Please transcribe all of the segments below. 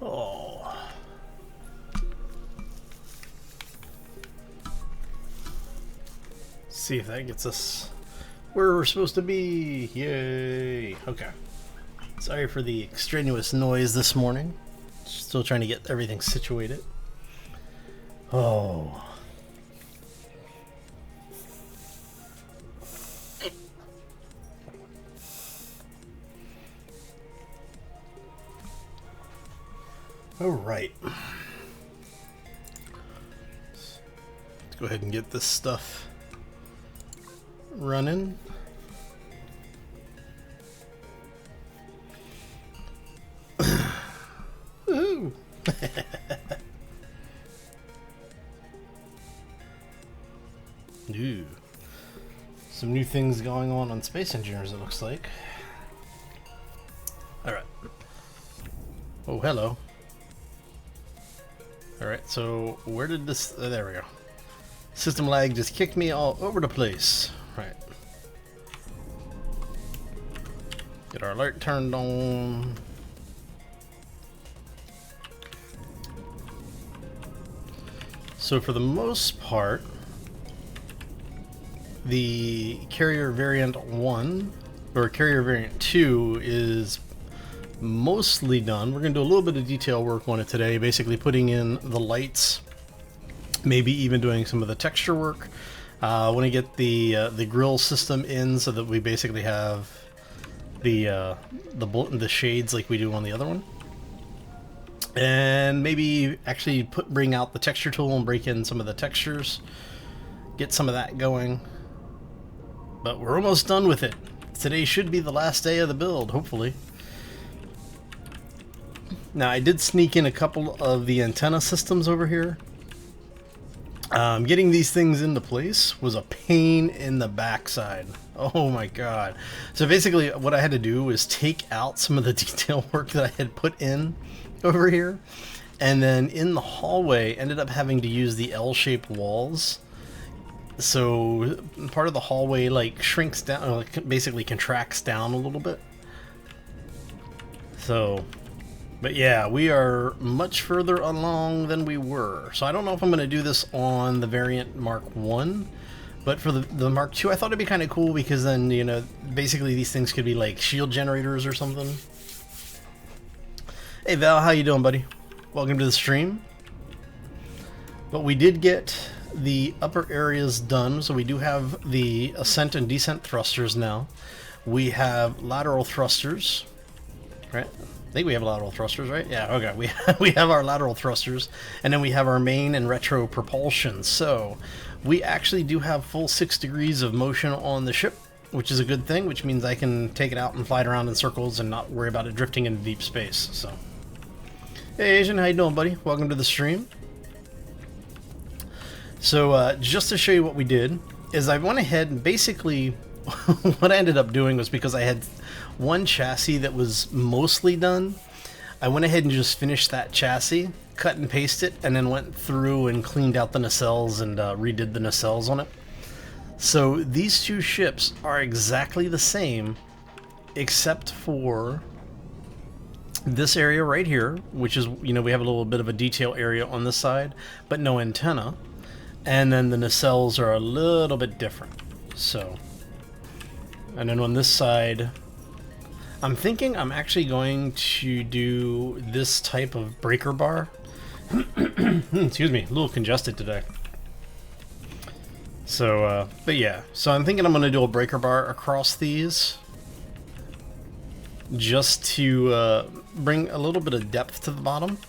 Oh. See if that gets us where we're supposed to be. Yay. Okay. Sorry for the extraneous noise this morning. Still trying to get everything situated. Oh. All right. Let's go ahead and get this stuff running. Woohoo! Ooh. Some new things going on Space Engineers, it looks like. Alright. Oh, hello. Alright, so where did this... there we go. System lag just kicked me all over the place. Right. Get our alert turned on. So for the most part, the carrier variant 1 or carrier variant 2 is mostly done. We're going to do a little bit of detail work on it today, basically putting in the lights, maybe even doing some of the texture work. I want to get the grill system in so that we basically have the shades like we do on the other one. And maybe actually bring out the texture tool and break in some of the textures, get some of that going. But we're almost done with it. Today should be the last day of the build, hopefully. Now I did sneak in a couple of the antenna systems over here. Getting these things into place was a pain in the backside. Oh my god. So basically what I had to do was take out some of the detail work that I had put in over here, and then in the hallway ended up having to use the L-shaped walls. So part of the hallway like shrinks down, like basically contracts down a little bit. So, but yeah, we are much further along than we were. So I don't know if I'm going to do this on the variant Mark 1, but for the Mark 2 I thought it'd be kind of cool, because then, you know, basically these things could be like shield generators or something. Hey Val, how you doing, buddy? Welcome to the stream. But we did get the upper areas done, so we do have the ascent and descent thrusters now. We have lateral thrusters, right? I think we have lateral thrusters, right? Yeah, okay. We have our lateral thrusters, and then we have our main and retro propulsion. So we actually do have full 6 degrees of motion on the ship, which is a good thing, which means I can take it out and fly it around in circles and not worry about it drifting into deep space. So, hey Asian, how you doing, buddy? Welcome to the stream. So just to show you what we did, is I went ahead and basically what I ended up doing was, because I had one chassis that was mostly done, I went ahead and just finished that chassis, cut and pasted it, and then went through and cleaned out the nacelles and redid the nacelles on it. So these two ships are exactly the same, except for this area right here, which is, you know, we have a little bit of a detail area on this side, but no antenna. And then the nacelles are a little bit different. So, and then on this side, I'm thinking I'm actually going to do this type of breaker bar. Excuse me, a little congested today. So, but yeah, so I'm thinking I'm going to do a breaker bar across these, just to bring a little bit of depth to the bottom.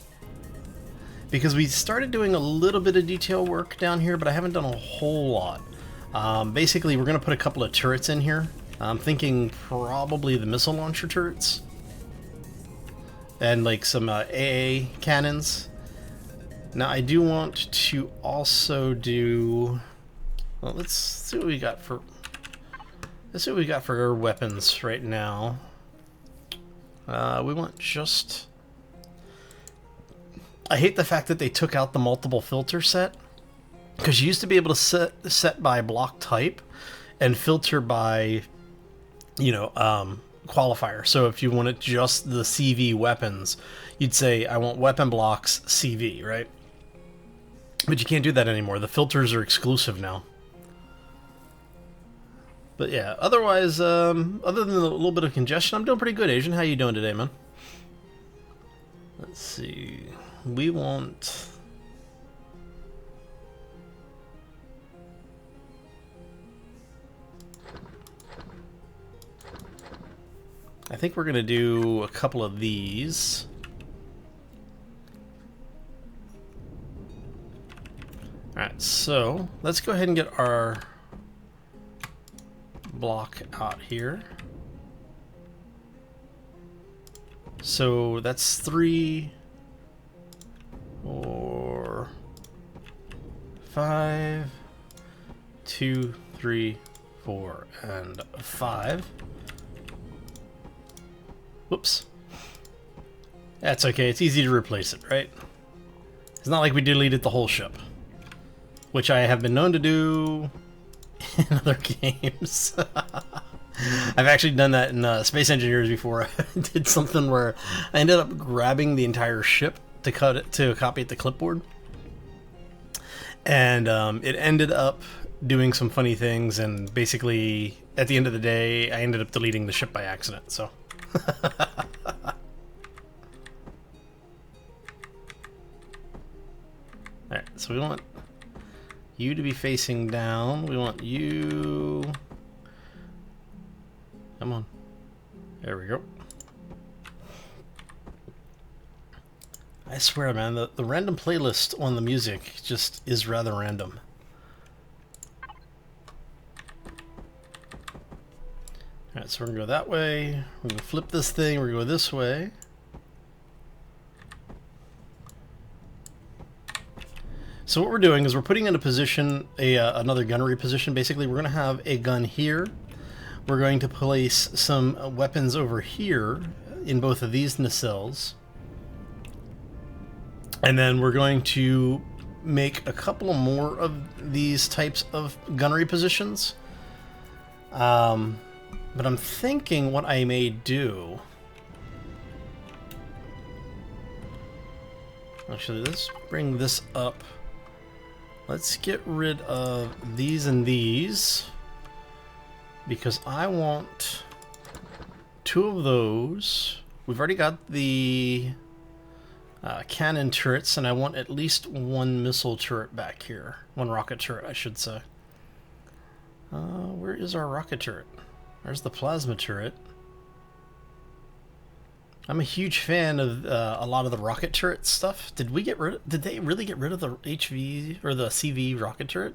Because we started doing a little bit of detail work down here, but I haven't done a whole lot. Basically, we're going to put a couple of turrets in here. I'm thinking probably the missile launcher turrets. And like some AA cannons. Now, I do want to also do... Well, let's see what we got for... Let's see what we got for our weapons right now. We want just... I hate the fact that they took out the multiple filter set, because you used to be able to set by block type and filter by, you know, qualifier. So if you wanted just the CV weapons, you'd say, I want weapon blocks CV, right? But you can't do that anymore. The filters are exclusive now. But yeah, otherwise, other than a little bit of congestion, I'm doing pretty good, Asian. How you doing today, man? Let's see. We want... I think we're going to do a couple of these. Alright, so let's go ahead and get our block out here. So that's 3, 4, 5, 2, 3, 4, and 5. Whoops. That's okay, it's easy to replace it, right? It's not like we deleted the whole ship, which I have been known to do in other games. I've actually done that in Space Engineers before. I did something where I ended up grabbing the entire ship to copy it to clipboard, and it ended up doing some funny things, and basically at the end of the day I ended up deleting the ship by accident, so alright, so we want you to be facing down. We want you... Come on. There we go. I swear, man, the random playlist on the music just is rather random. Alright, so we're gonna go that way. We're gonna flip this thing. We're gonna go this way. So what we're doing is we're putting in a position, another gunnery position. Basically, we're gonna have a gun here. We're going to place some weapons over here in both of these nacelles. And then we're going to make a couple more of these types of gunnery positions. But I'm thinking what I may do... Actually, let's bring this up. Let's get rid of these and these, because I want 2 of those. We've already got the cannon turrets, and I want at least 1 missile turret back here. 1 rocket turret, I should say. Where is our rocket turret? There's the plasma turret. I'm a huge fan of a lot of the rocket turret stuff. Did they really get rid of the HV or the CV rocket turret?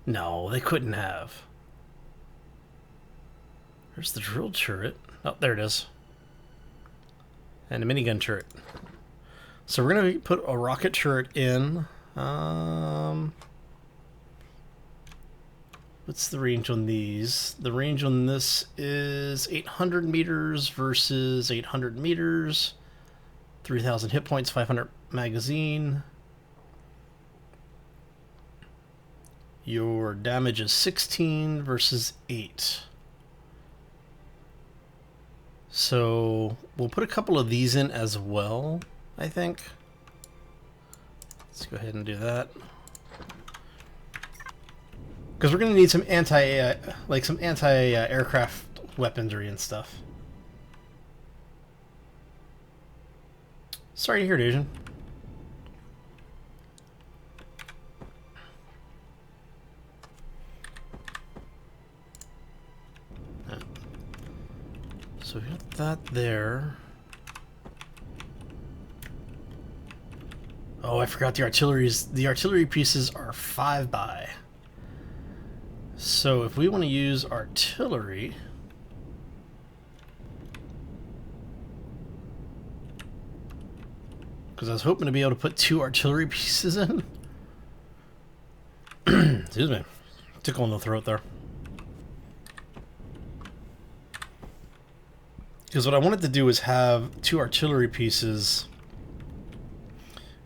No, they couldn't have. There's the drill turret. Oh, there it is. And a minigun turret. So we're gonna put a rocket turret in. What's the range on these? The range on this is 800 meters versus 800 meters. 3,000 hit points, 500 magazine. Your damage is 16 versus 8. So we'll put a couple of these in as well, I think. Let's go ahead and do that. Because we're going to need some anti-aircraft weaponry and stuff. Sorry to hear it, Asian. So we got that there. Oh, I forgot the artilleries. The artillery pieces are 5x. So if we want to use artillery, because I was hoping to be able to put 2 artillery pieces in. Excuse me, tickle in the throat there. Because what I wanted to do is have 2 artillery pieces,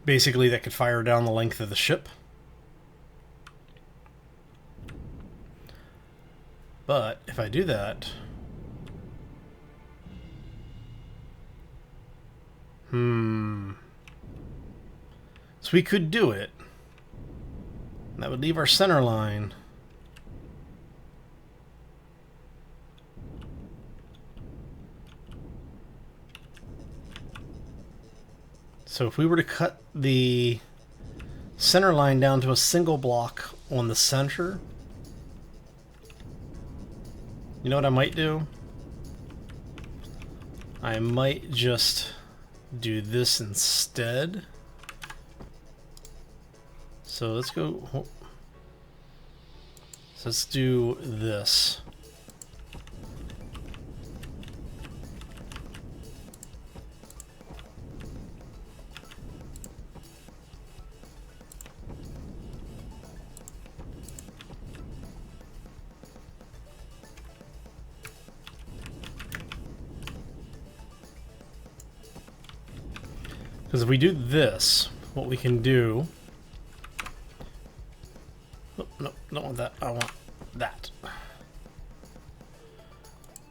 basically, that could fire down the length of the ship. But if I do that, So we could do it. That would leave our center line. So if we were to cut the center line down to a single block on the center, you know what I might do? I might just do this instead. So let's go. So let's do this. Because if we do this, what we can do... Oh, no, don't want that. I want that.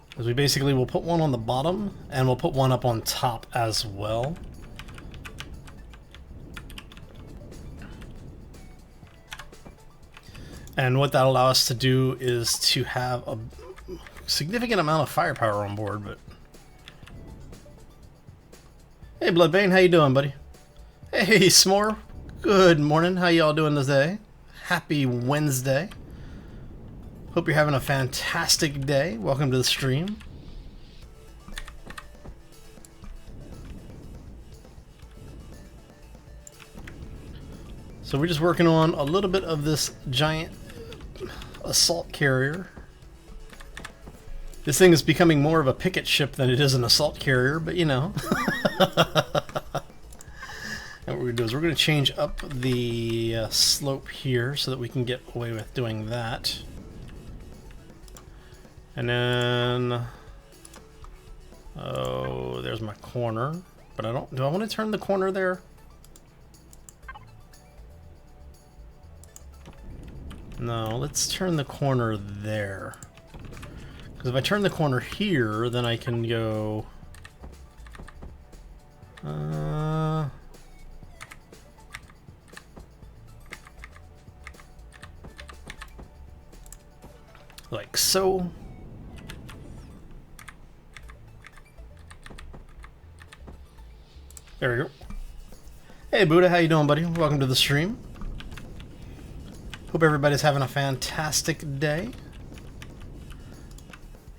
Because we basically will put one on the bottom, and we'll put one up on top as well. And what that allows us to do is to have a significant amount of firepower on board, but... Hey Bloodbane, how you doing, buddy? Hey S'more, good morning. How y'all doing today? Happy Wednesday. Hope you're having a fantastic day. Welcome to the stream. So we're just working on a little bit of this giant assault carrier. This thing is becoming more of a picket ship than it is an assault carrier, but you know. And what we're going to do is we're going to change up the slope here so that we can get away with doing that. And then... Oh, there's my corner. But I don't... Do I want to turn the corner there? No, let's turn the corner there. Because if I turn the corner here, then I can go... like so. There we go. Hey Buddha, how you doing, buddy? Welcome to the stream. Hope everybody's having a fantastic day.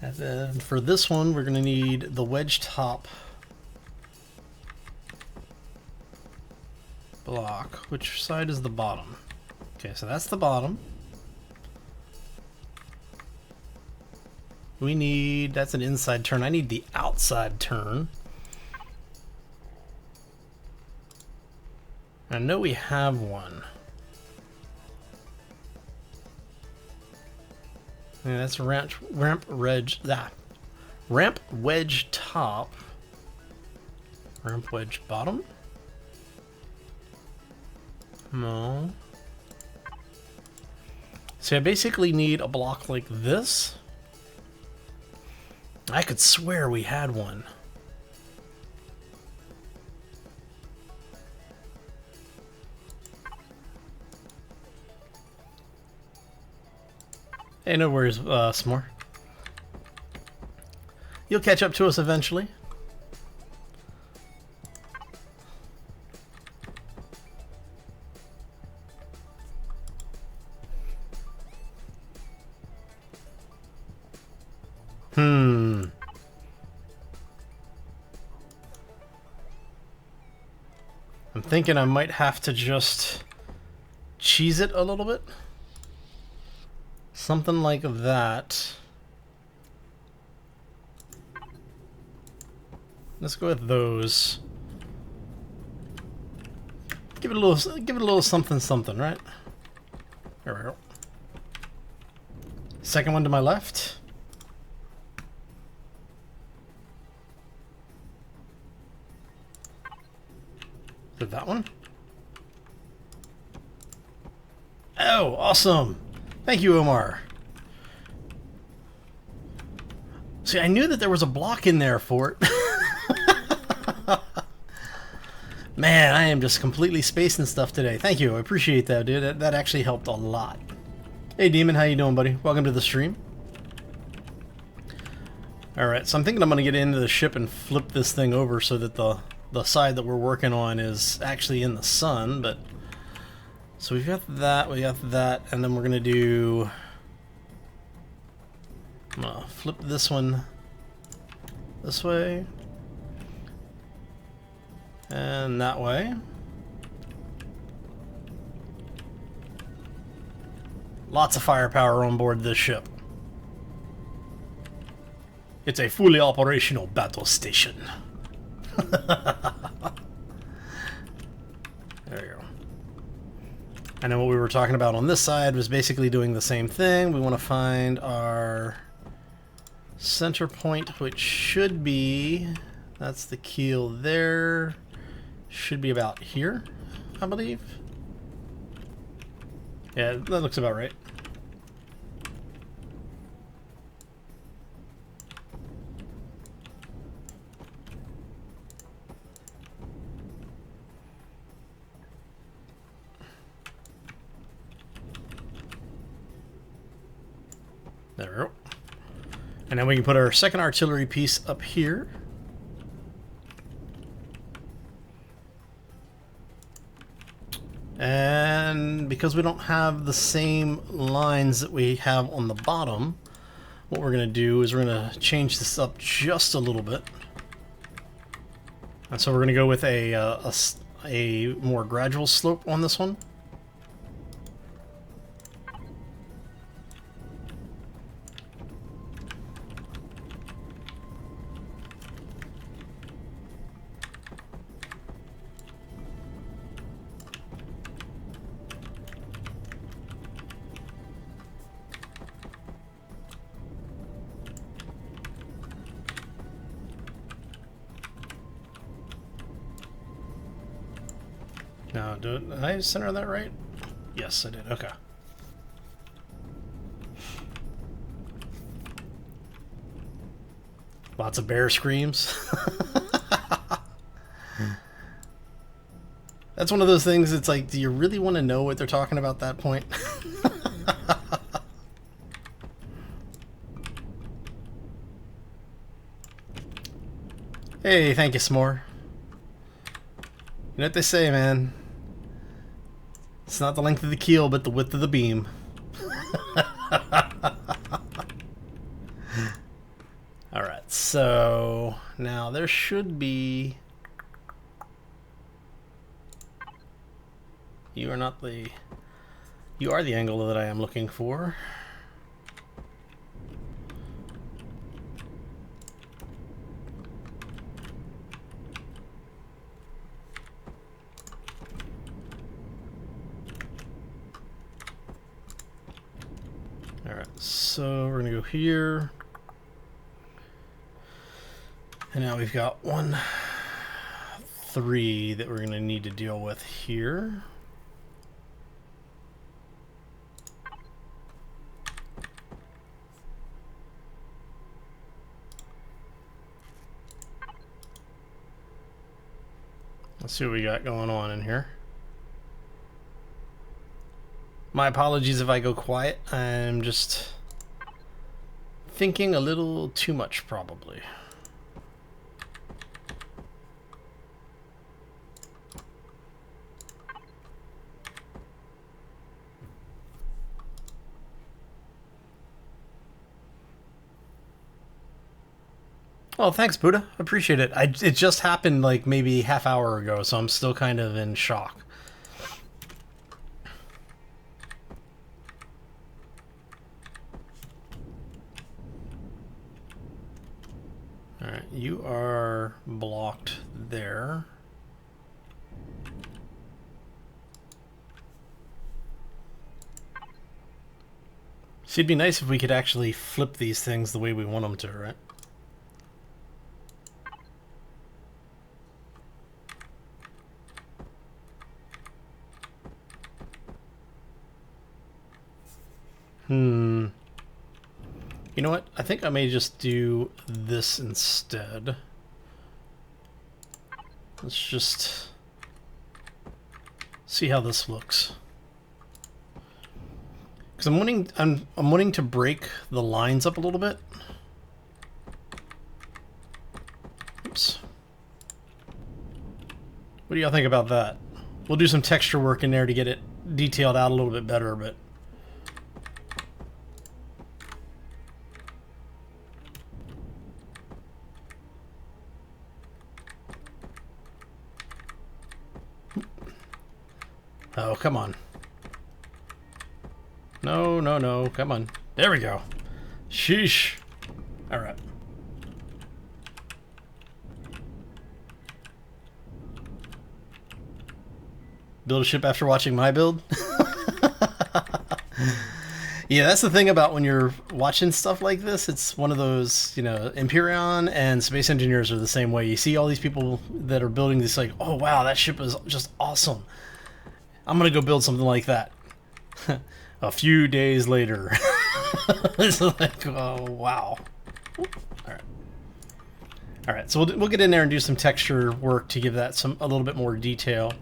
And then for this one, we're going to need the wedge top block. Which side is the bottom? Okay, so that's the bottom. We need, that's an inside turn. I need the outside turn. I know we have one. Yeah, that's ramp wedge top. Ramp wedge bottom? No. So I basically need a block like this. I could swear we had one. Hey, no worries, S'more. You'll catch up to us eventually. I'm thinking I might have to just cheese it a little bit. Something like that. Let's go with those. Give it a little something something, right? There we go. Second one to my left. Is it that one? Oh, awesome! Thank you, Omar. See, I knew that there was a block in there for it. Man, I am just completely spacing stuff today. Thank you, I appreciate that, dude. That actually helped a lot. Hey, Demon, how you doing, buddy? Welcome to the stream. Alright, so I'm thinking I'm going to get into the ship and flip this thing over so that the side that we're working on is actually in the sun, but... So we got that, and then we're going to do... I'm going to flip this one this way. And that way. Lots of firepower on board this ship. It's a fully operational battle station. There you go. And then what we were talking about on this side was basically doing the same thing. We want to find our center point, which should be... That's the keel there. Should be about here, I believe. Yeah, that looks about right. There we go. And then we can put our second artillery piece up here. And because we don't have the same lines that we have on the bottom, what we're going to do is we're going to change this up just a little bit. And so we're going to go with a more gradual slope on this one. Now, did I center that right? Yes, I did. Okay. Lots of bear screams. That's one of those things, it's like, do you really want to know what they're talking about at that point? Hey, thank you, S'more. You know what they say, man? It's not the length of the keel, but the width of the beam. Alright, so now there should be... You are not the... You are the angle that I am looking for. Alright, so we're gonna go here. And now we've got 1, 3 that we're gonna need to deal with here. Let's see what we got going on in here. My apologies if I go quiet. I'm just thinking a little too much, probably. Oh, thanks, Buddha. Appreciate it. It just happened like maybe half hour ago, so I'm still kind of in shock. Alright, you are blocked there. See, it'd be nice if we could actually flip these things the way we want them to, right? You know what? I think I may just do this instead. Let's just See how this looks. Because I'm wanting to break the lines up a little bit. Oops. What do y'all think about that? We'll do some texture work in there to get it detailed out a little bit better, but oh, come on. No, no, no, come on. There we go. Sheesh. All right. Build a ship after watching my build? Yeah, that's the thing about when you're watching stuff like this. It's one of those, you know, Empyrion and Space Engineers are the same way. You see all these people that are building this like, oh wow, that ship is just awesome. I'm gonna go build something like that. A few days later. It's like, oh wow. Alright. Alright, so we'll get in there and do some texture work to give that a little bit more detail.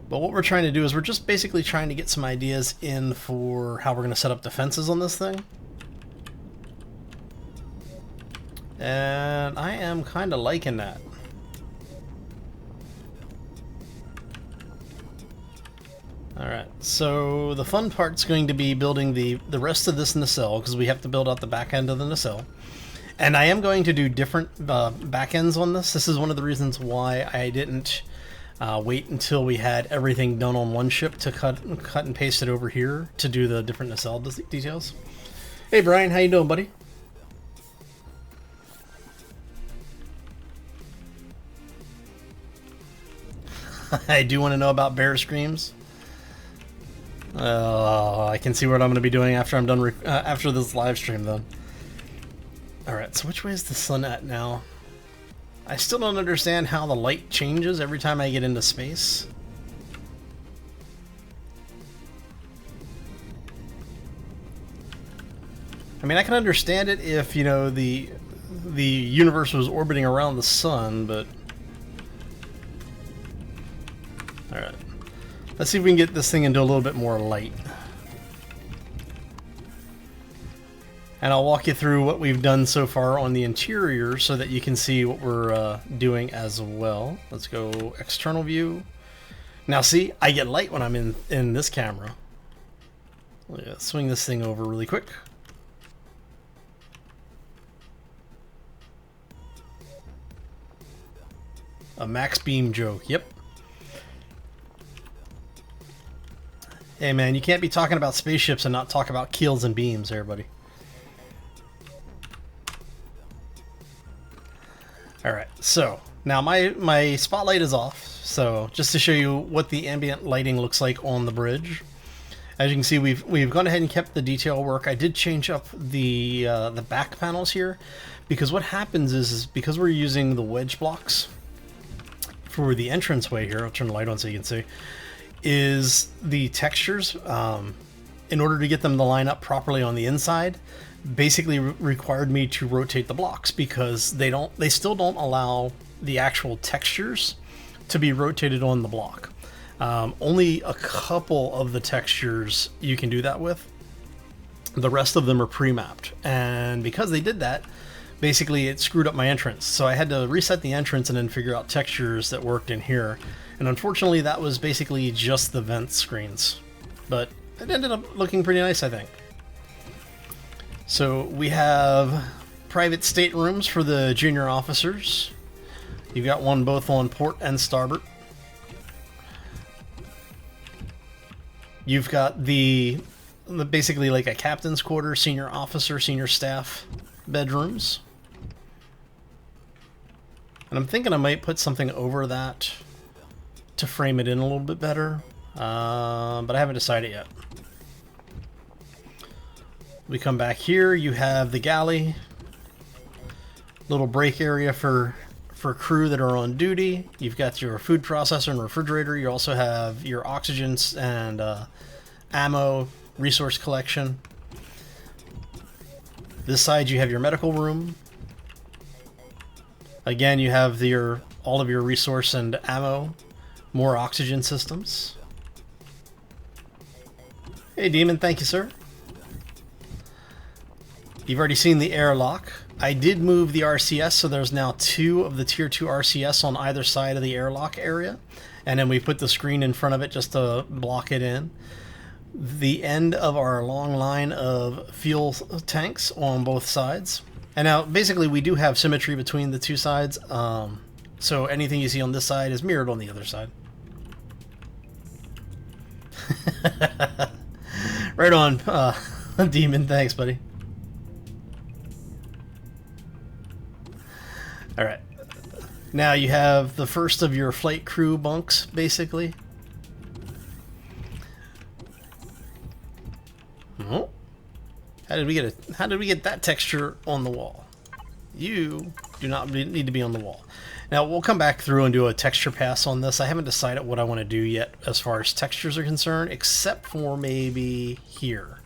But what we're trying to do is we're just basically trying to get some ideas in for how we're going to set up defenses on this thing. And I am kind of liking that. Alright, so the fun part's going to be building the rest of this nacelle, because we have to build out the back end of the nacelle. And I am going to do different back ends on this. This is one of the reasons why I didn't wait until we had everything done on one ship to cut and paste it over here to do the different nacelle details. Hey Brian, how you doing, buddy? I do want to know about bear screams. I can see what I'm going to be doing after I'm done after this live stream, then. All right, so which way is the sun at now? I still don't understand how the light changes every time I get into space. I mean, I can understand it if, you know, the universe was orbiting around the sun, but all right. Let's see if we can get this thing into a little bit more light. And I'll walk you through what we've done so far on the interior so that you can see what we're doing as well. Let's go external view. Now see, I get light when I'm in this camera. Let's swing this thing over really quick. A max beam joke, yep. Hey man, you can't be talking about spaceships and not talk about keels and beams, everybody. Alright, so now my spotlight is off, so just to show you what the ambient lighting looks like on the bridge. As you can see, we've gone ahead and kept the detail work. I did change up the back panels here, because what happens is because we're using the wedge blocks for the entranceway here, I'll turn the light on so you can see, is the textures, in order to get them to line up properly on the inside, basically required me to rotate the blocks, because they still don't allow the actual textures to be rotated on the block. Only a couple of the textures you can do that with. The rest of them are pre-mapped, and because they did that, basically it screwed up my entrance. So I had to reset the entrance and then figure out textures that worked in here. And unfortunately that was basically just the vent screens. But it ended up looking pretty nice, I think. So we have private staterooms for the junior officers. You've got one both on port and starboard. You've got the basically like a captain's quarter, senior officer, senior staff bedrooms. And I'm thinking I might put something over that to frame it in a little bit better, but I haven't decided yet. We come back here, you have the galley, little break area for crew that are on duty. You've got your food processor and refrigerator. You also have your oxygen and ammo resource collection. This side you have your medical room. Again, you have all of your resource and ammo More oxygen systems. Hey Demon, thank you, sir. You've already seen the airlock. I did move the RCS, so there's now 2 of the Tier 2 RCS on either side of the airlock area. And then we put the screen in front of it just to block it in. The end of our long line of fuel tanks on both sides. And now, basically, we do have symmetry between the 2 sides. So anything you see on this side is mirrored on the other side. Right on, Demon. Thanks, buddy. Alright. Now you have the first of your flight crew bunks, basically. Oh. How did we get that texture on the wall? You do not need to be on the wall. Now we'll come back through and do a texture pass on this. I haven't decided what I want to do yet as far as textures are concerned, except for maybe here.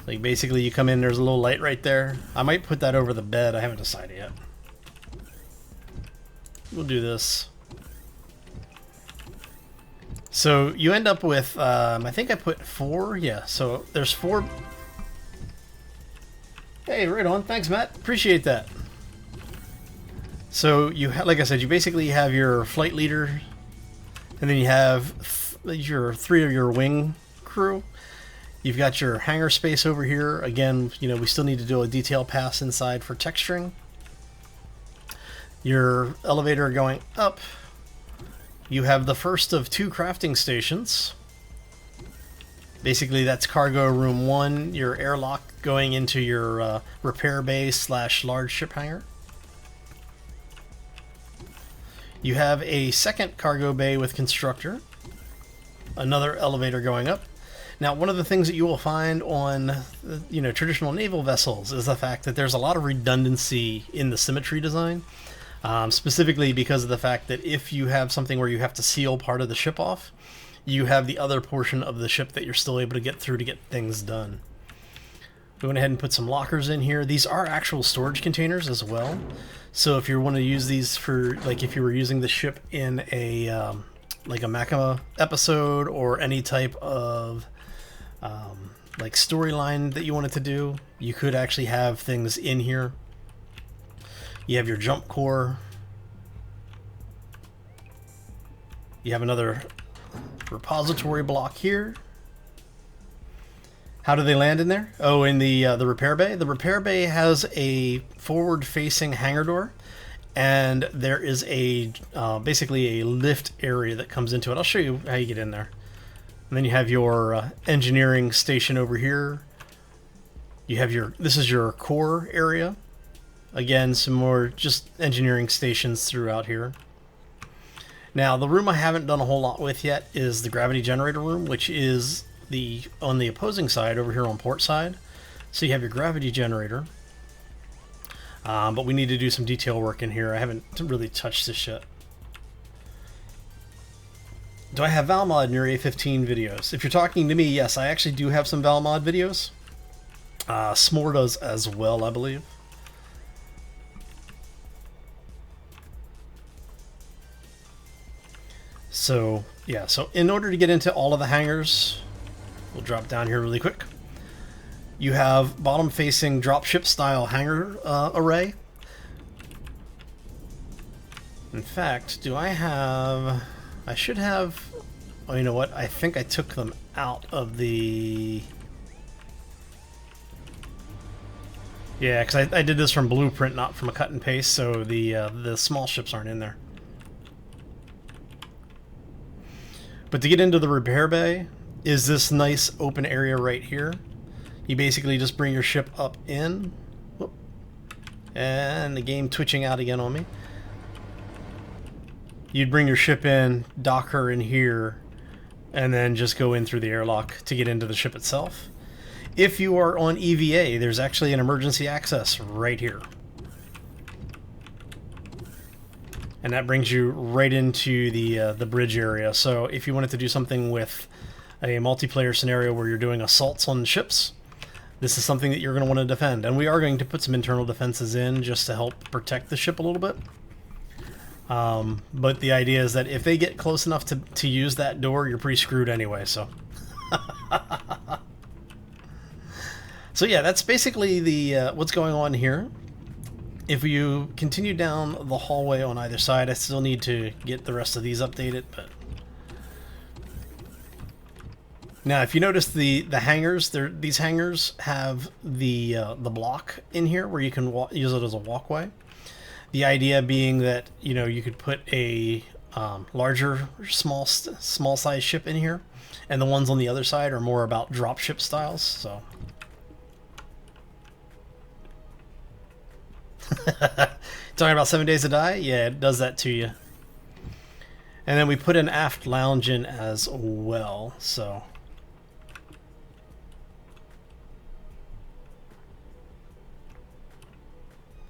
Like basically you come in, there's a little light right there. I might put that over the bed. I haven't decided yet. We'll do this. So you end up with, I think I put 4. Yeah, so there's 4. Hey, right on. Thanks, Matt. Appreciate that. So you like I said, you basically have your flight leader, and then you have your 3 of your wing crew. You've got your hangar space over here. Again, you know, we still need to do a detail pass inside for texturing. Your elevator going up. You have the first of 2 crafting stations. Basically, that's cargo room 1, your airlock going into your repair bay / large ship hangar. You have a second cargo bay with constructor, another elevator going up. Now, one of the things that you will find on, you know, traditional naval vessels is the fact that there's a lot of redundancy in the symmetry design, specifically because of the fact that if you have something where you have to seal part of the ship off, you have the other portion of the ship that you're still able to get through to get things done. We went ahead and put some lockers in here. These are actual storage containers as well. So if you want to use these for, like, if you were using the ship in a like a Makima episode or any type of like storyline that you wanted to do, you could actually have things in here. You have your jump core. You have another repository block here. How do they land in there? Oh, in the repair bay. The repair bay has a forward-facing hangar door, and there is a basically a lift area that comes into it. I'll show you how you get in there. And then you have your engineering station over here. You have your, this is your core area. Again, some more just engineering stations throughout here. Now, the room I haven't done a whole lot with yet is the gravity generator room, which is on the opposing side over here on port side. So you have your gravity generator, but we need to do some detail work in here. I haven't really touched this yet. Do I have Valmod in your A15 videos? If you're talking to me, yes, I actually do have some Valmod videos. S'more does as well, I believe. So yeah, so in order to get into all of the hangars, we'll drop down here really quick. You have bottom facing dropship style hangar array. In fact, do I have, I should have, oh, you know what, I think I took them out of the, yeah, because I did this from Blueprint, not from a cut and paste, so the small ships aren't in there. But to get into the repair bay is this nice open area right here. You basically just bring your ship up in. Whoop. And the game twitching out again on me. You'd bring your ship in, dock her in here, and then just go in through the airlock to get into the ship itself. If you are on EVA, there's actually an emergency access right here. And that brings you right into the bridge area. So if you wanted to do something with a multiplayer scenario where you're doing assaults on ships, this is something that you're going to want to defend. And we are going to put some internal defenses in just to help protect the ship a little bit. But the idea is that if they get close enough to use that door, you're pretty screwed anyway, so. So yeah, that's basically the what's going on here. If you continue down the hallway on either side, I still need to get the rest of these updated, but... Now, if you notice the hangers, these hangers have the block in here where you can use it as a walkway. The idea being that, you know, you could put a larger, small size ship in here, and the ones on the other side are more about dropship styles, so... Talking about 7 Days to Die? Yeah, it does that to you. And then we put an aft lounge in as well, so...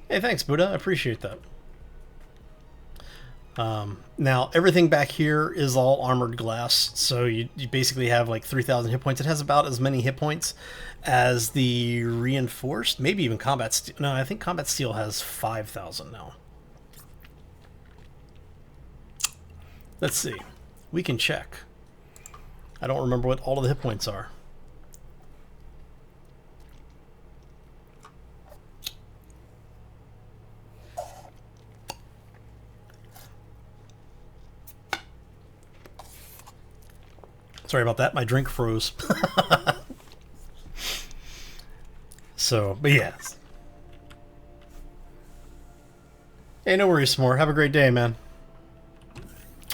Hey, thanks, Buddha. I appreciate that. Now, everything back here is all armored glass, so you basically have like 3,000 hit points. It has about as many hit points as the reinforced, maybe even combat steel. No, I think combat steel has 5,000 now. Let's see. We can check. I don't remember what all of the hit points are. Sorry about that, my drink froze. So, but yeah. Hey, no worries, S'more. Have a great day, man.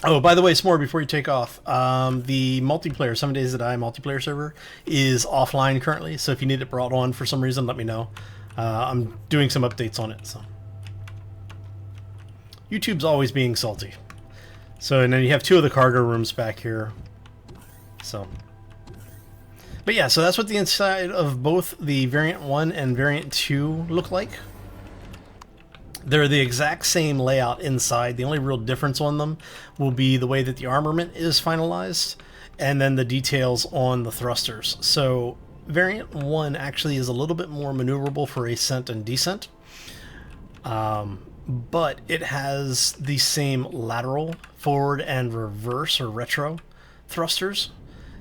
Oh, by the way, S'more, before you take off, the multiplayer, 7 Days to Die multiplayer server is offline currently, so if you need it brought on for some reason, let me know. I'm doing some updates on it, so. YouTube's always being salty. So, and then you have 2 of the cargo rooms back here. So, but yeah, so that's what the inside of both the Variant 1 and Variant 2 look like. They're the exact same layout inside. The only real difference on them will be the way that the armament is finalized and then the details on the thrusters. So Variant 1 actually is a little bit more maneuverable for ascent and descent. But it has the same lateral, forward, and reverse or retro thrusters.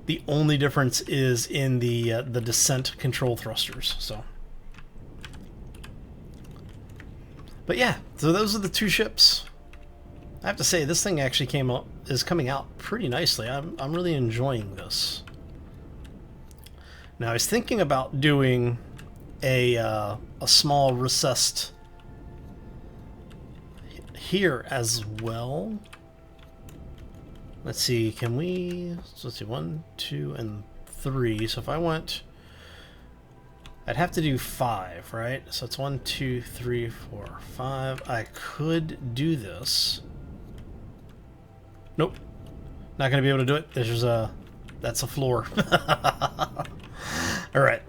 The only difference is in the descent control thrusters. So, but yeah, so those are the 2 ships. I have to say, this thing actually is coming out pretty nicely. I'm really enjoying this. Now, I was thinking about doing a small recessed here as well. Let's see, can we... So let's see, 1, 2, and 3. So if I went... I'd have to do 5, right? So it's 1, 2, 3, 4, 5. I could do this. Nope. Not going to be able to do it. There's a... That's a floor. Alright.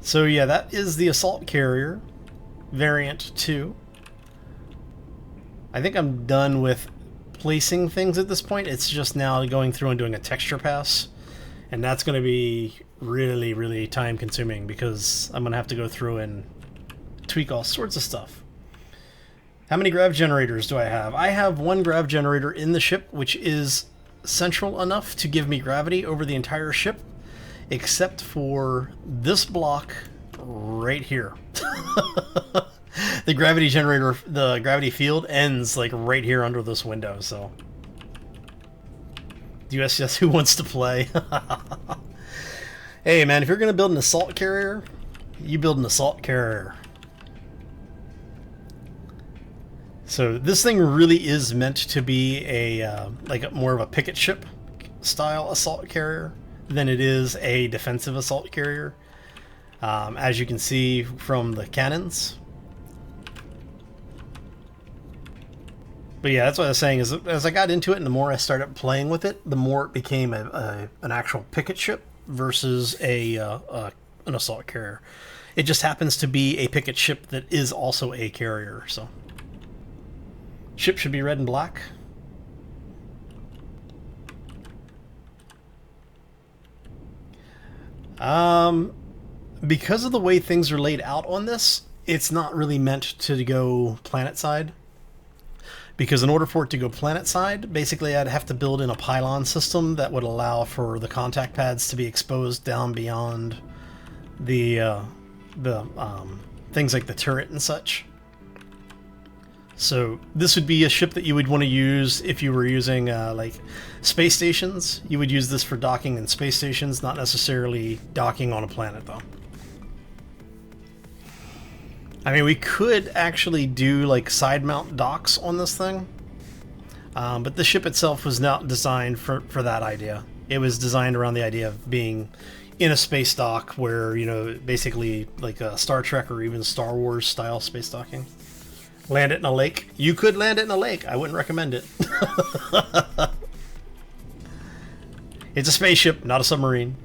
So yeah, that is the assault carrier. Variant 2. I think I'm done with placing things at this point. It's just now going through and doing a texture pass. And that's going to be really, really time consuming because I'm going to have to go through and tweak all sorts of stuff. How many grav generators do I have? I have 1 grav generator in the ship, which is central enough to give me gravity over the entire ship, except for this block right here. The gravity generator, the gravity field ends like right here under this window, so. USS, who wants to play? Hey man, if you're gonna build an assault carrier, you build an assault carrier. So this thing really is meant to be a like more of a picket ship style assault carrier than it is a defensive assault carrier. As you can see from the cannons. But yeah, that's what I was saying, is as I got into it and the more I started playing with it, the more it became an actual picket ship versus an assault carrier. It just happens to be a picket ship that is also a carrier, so. Ship should be red and black. Because of the way things are laid out on this, it's not really meant to go planet side. Because in order for it to go planet side, basically I'd have to build in a pylon system that would allow for the contact pads to be exposed down beyond the things like the turret and such. So this would be a ship that you would want to use if you were using like space stations. You would use this for docking in space stations, not necessarily docking on a planet though. I mean, we could actually do like side mount docks on this thing, but the ship itself was not designed for that idea. It was designed around the idea of being in a space dock where, you know, basically like a Star Trek or even Star Wars style space docking. Land it in a lake. You could land it in a lake. I wouldn't recommend it. It's a spaceship, not a submarine.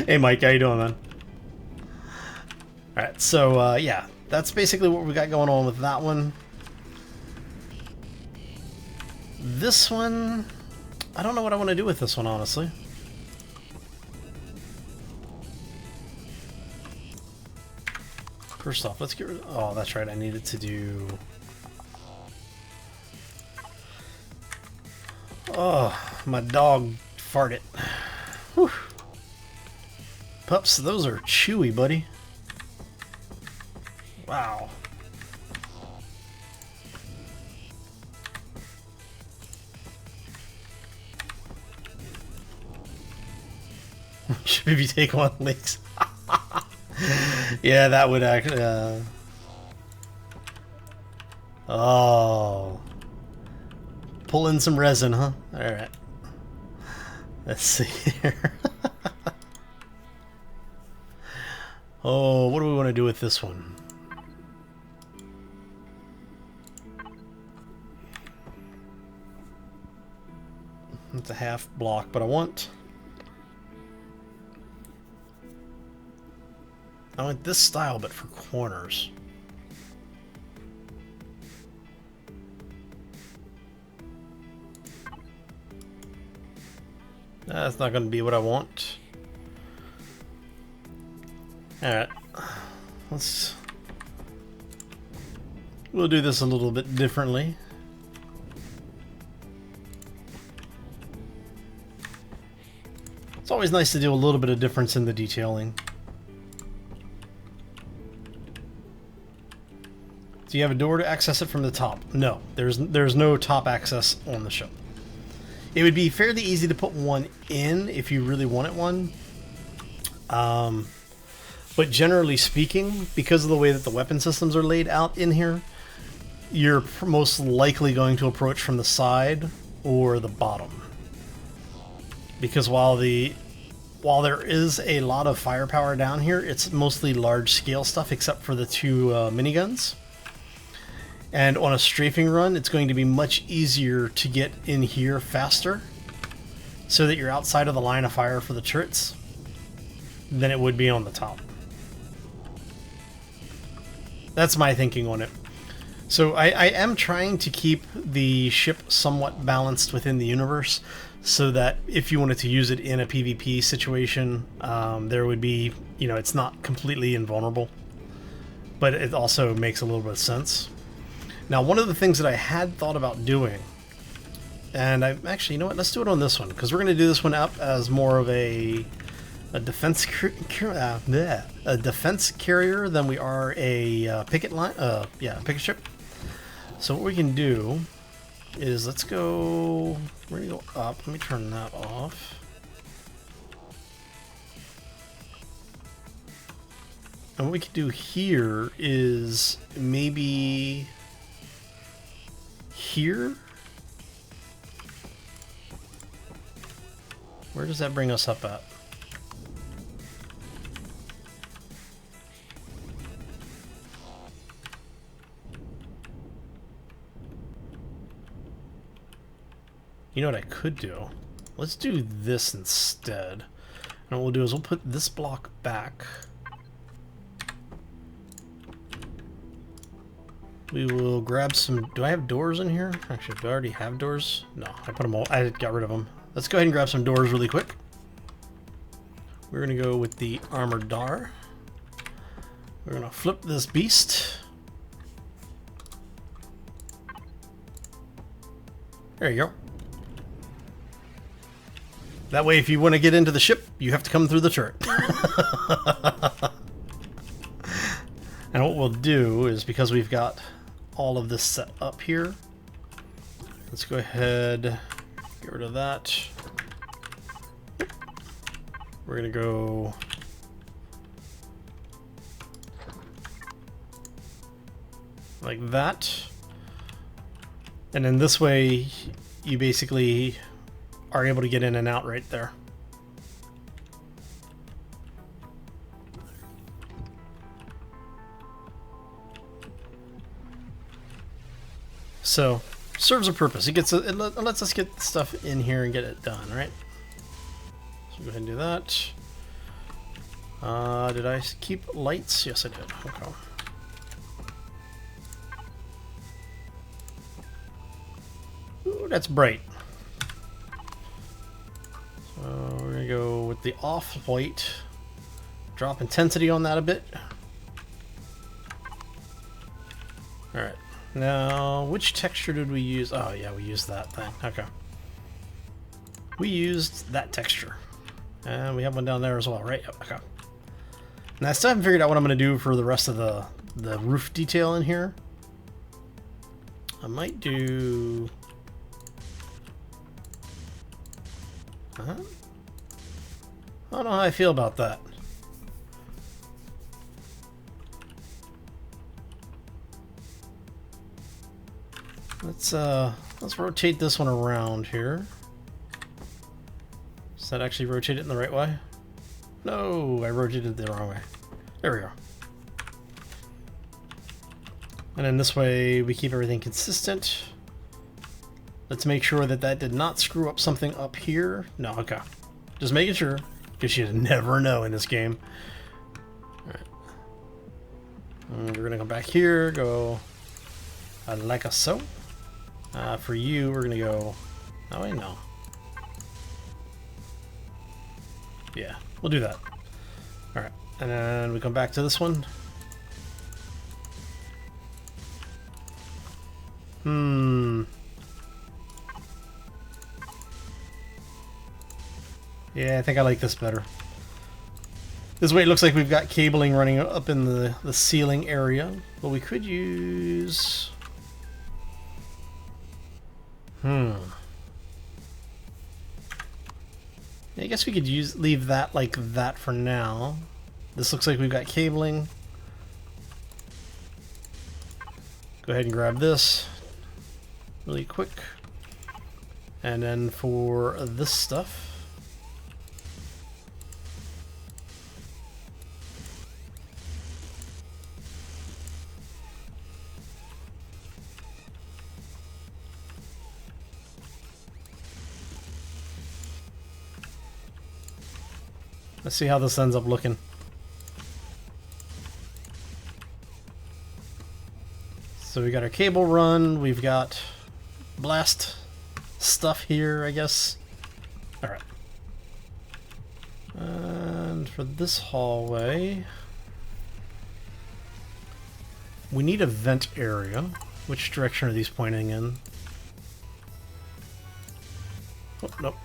Hey Mike, how you doing, man? Alright, so yeah, that's basically what we got going on with that one. This one, I don't know what I want to do with this one, honestly. First off, let's get rid of... Oh, that's right, I needed to do... Oh, my dog farted. Whew. Pups, those are chewy, buddy. Wow. Should maybe take one leaks. Yeah, that would actually. Oh, pull in some resin, huh? All right. Let's see here. Oh, what do we want to do with this one? It's a half block, but I want this style, but for corners. That's not going to be what I want. Alright. We'll do this a little bit differently. It's always nice to do a little bit of difference in the detailing. Do you have a door to access it from the top? No, there's no top access on the ship. It would be fairly easy to put one in if you really wanted one. But generally speaking, because of the way that the weapon systems are laid out in here, you're most likely going to approach from the side or the bottom. Because while there is a lot of firepower down here, it's mostly large scale stuff except for the two miniguns. And on a strafing run, it's going to be much easier to get in here faster so that you're outside of the line of fire for the turrets than it would be on the top. That's my thinking on it. So I am trying to keep the ship somewhat balanced within the universe so that if you wanted to use it in a PvP situation, there would be, you know, it's not completely invulnerable, but it also makes a little bit of sense. Now, one of the things that I had thought about doing, and I actually, you know what, let's do it on this one, because we're going to do this one up as more of a defense carrier than we are a picket line, picket ship. So what we can do is let's go, we're going to go up, let me turn that off. And what we can do here is maybe here. Where does that bring us up at? You know what I could do? Let's do this instead. And what we'll do is we'll put this block back. We will grab some... Do I have doors in here? Actually, do I already have doors? No, I put them all... I got rid of them. Let's go ahead and grab some doors really quick. We're going to go with the armored door. We're gonna flip this beast. There you go. That way, if you want to get into the ship, you have to come through the turret. And what we'll do is, because we've got all of this set up here, let's go ahead, get rid of that. We're gonna go like that. And then this way, you basically are able to get in and out right there. So, serves a purpose. It lets us get stuff in here and get it done, right? So go ahead and do that. Did I keep lights? Yes, I did. Okay. Ooh, that's bright. So we're gonna go with the off-white. Drop intensity on that a bit. All right. Now, which texture did we use? Oh, yeah, we used that thing. Okay. We used that texture. And we have one down there as well, right? Yep, okay. Now, I still haven't figured out what I'm going to do for the rest of the roof detail in here. I might do... I don't know how I feel about that. Let's rotate this one around here. Does that actually rotate it in the right way? No, I rotated it the wrong way. There we go. And then this way we keep everything consistent. Let's make sure that that did not screw up something up here. No, okay. Just making sure, because you never know in this game. Alright. We're gonna come back here, go like so. For you, we're gonna go... Oh, wait, no. Yeah, we'll do that. Alright, and then we come back to this one. Yeah, I think I like this better. This way it looks like we've got cabling running up in the ceiling area. But we could use... I guess we could leave that like that for now. This looks like we've got cabling. Go ahead and grab this really quick. And then for this stuff, let's see how this ends up looking. So we got our cable run, we've got blast stuff here, I guess. Alright. And for this hallway, we need a vent area. Which direction are these pointing in? Oh, nope.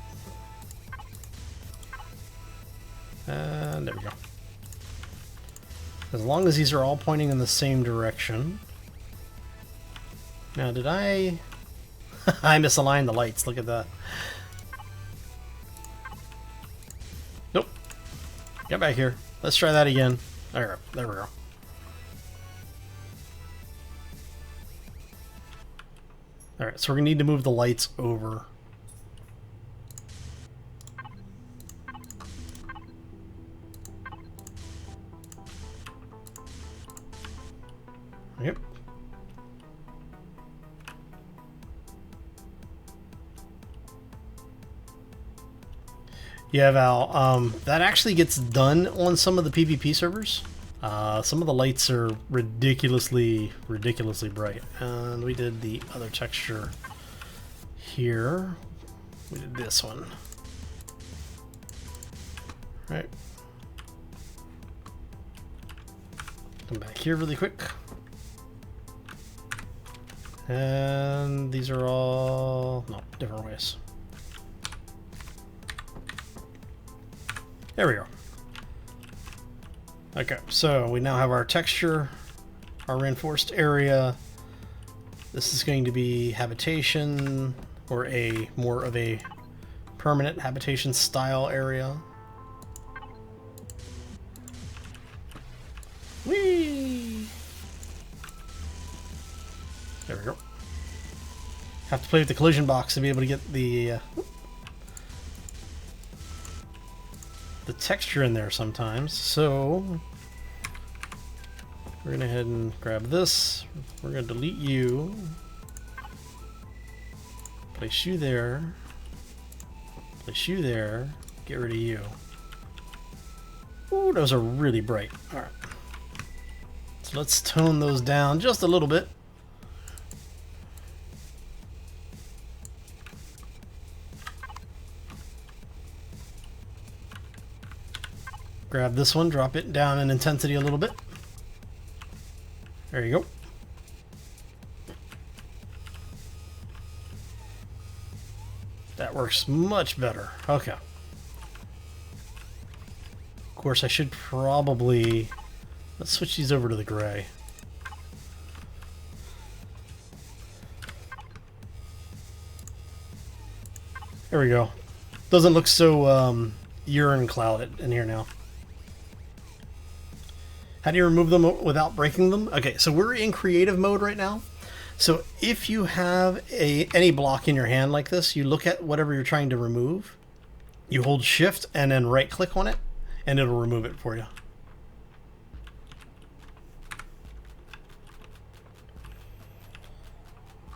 And there we go. As long as these are all pointing in the same direction. Now, did I... I misaligned the lights, look at that. Nope. Get back here. Let's try that again. There we go. Alright, so we're going to need to move the lights over. Yep. Yeah, Val, that actually gets done on some of the PvP servers. Some of the lights are ridiculously bright. And we did the other texture here. We did this one. Right. Come back here really quick. And these are all, no, different ways. There we go. Okay, so we now have our texture, our reinforced area. This is going to be habitation, or a more of a permanent habitation style area. Whee! There we go. Have to play with the collision box to be able to get the texture in there sometimes. So we're gonna head and grab this. We're gonna delete you. Place you there. Place you there. Get rid of you. Ooh, those are really bright. All right. So let's tone those down just a little bit. Grab this one, drop it down in intensity a little bit. There you go. That works much better. Okay. Of course, I should probably... Let's switch these over to the gray. There we go. Doesn't look so urine clouded in here now. How do you remove them without breaking them? Okay, so we're in creative mode right now. So if you have any block in your hand like this, you look at whatever you're trying to remove, you hold shift and then right click on it, and it'll remove it for you.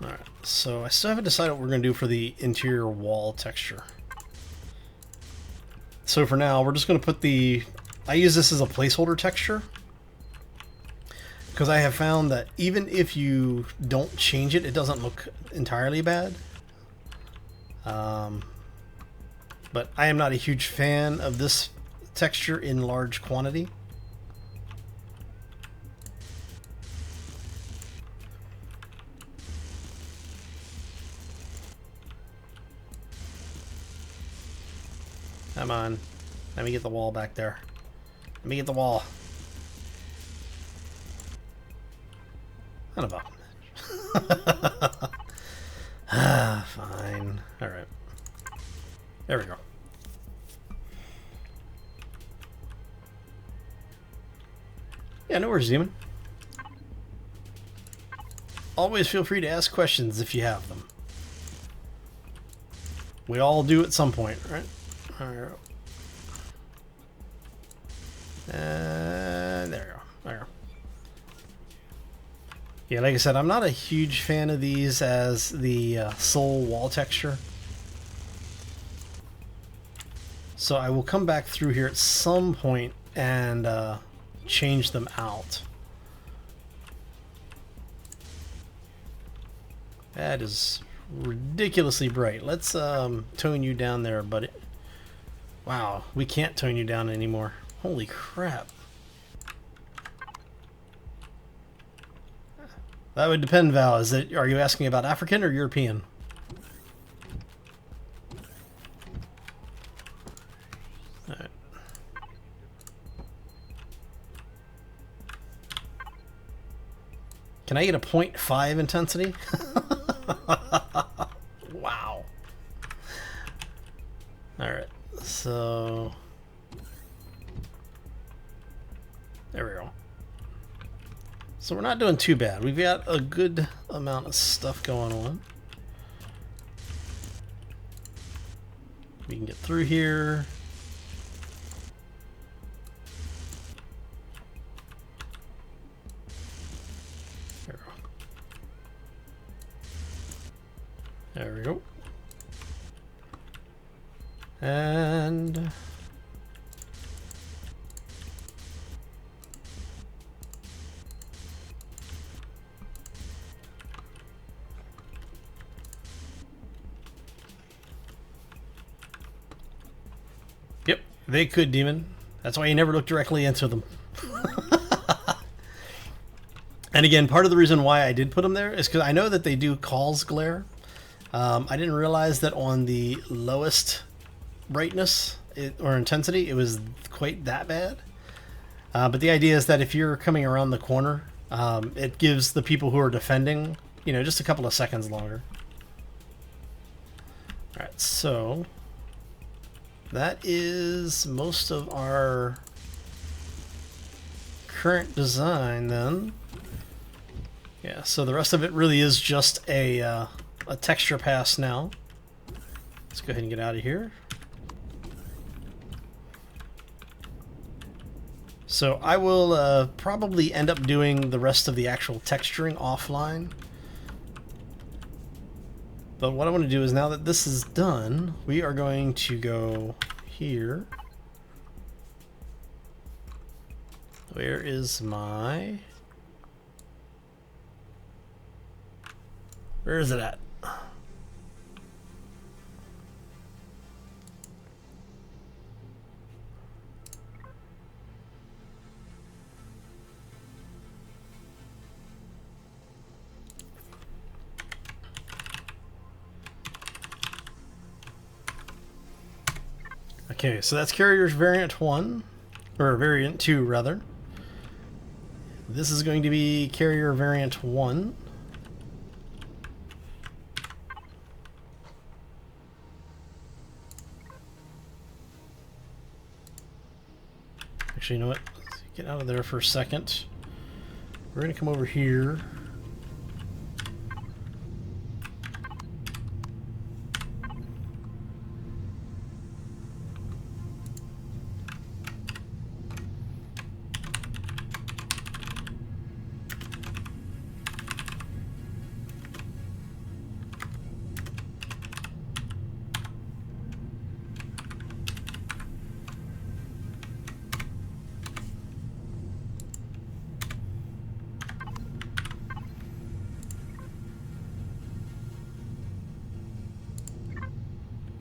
Alright, so I still haven't decided what we're going to do for the interior wall texture. So for now, we're just going to put I use this as a placeholder texture, because I have found that even if you don't change it, it doesn't look entirely bad. But I am not a huge fan of this texture in large quantity. Come on. Let me get the wall back there. Let me get the wall. Not about it. Ah, fine. Alright. There we go. Yeah, no worries, Demon. Always feel free to ask questions if you have them. We all do at some point, right? Alright. And there you go. There you go. Yeah, like I said, I'm not a huge fan of these as the sole wall texture. So I will come back through here at some point and change them out. That is ridiculously bright. Let's tone you down there, buddy. Wow, we can't tone you down anymore. Holy crap. That would depend, Val. Are you asking about African or European? All right. Can I get a 0.5 intensity? Wow. All right. So there we go. So we're not doing too bad. We've got a good amount of stuff going on. We can get through here. There we go. And yep, they could, Demon. That's why you never look directly into them. And again, part of the reason why I did put them there is because I know that they do cause glare. I didn't realize that on the lowest brightness or intensity, it was quite that bad. But the idea is that if you're coming around the corner, it gives the people who are defending, you know, just a couple of seconds longer. All right, so that is most of our current design then. Yeah, so the rest of it really is just a texture pass now. Let's go ahead and get out of here. So I will probably end up doing the rest of the actual texturing offline. But what I want to do is, now that this is done, we are going to go here. Where is my... Where is it at? Okay, so that's carrier's variant 1, or variant 2 rather. This is going to be carrier variant 1. Actually, you know what? Let's get out of there for a second. We're going to come over here.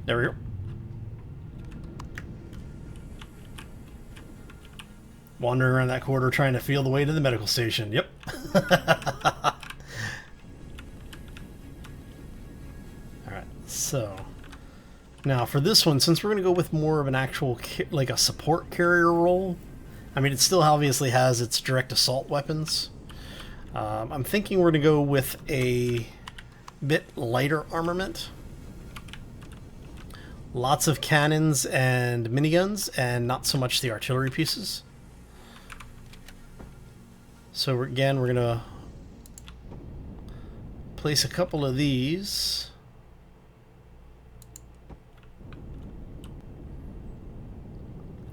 There we go. Wandering around that corridor trying to feel the way to the medical station. Yep. Alright, so now for this one, since we're going to go with more of an actual, like a support carrier role, I mean, it still obviously has its direct assault weapons. I'm thinking we're going to go with a bit lighter armament. Lots of cannons and miniguns, and not so much the artillery pieces. So again, we're going to place a couple of these.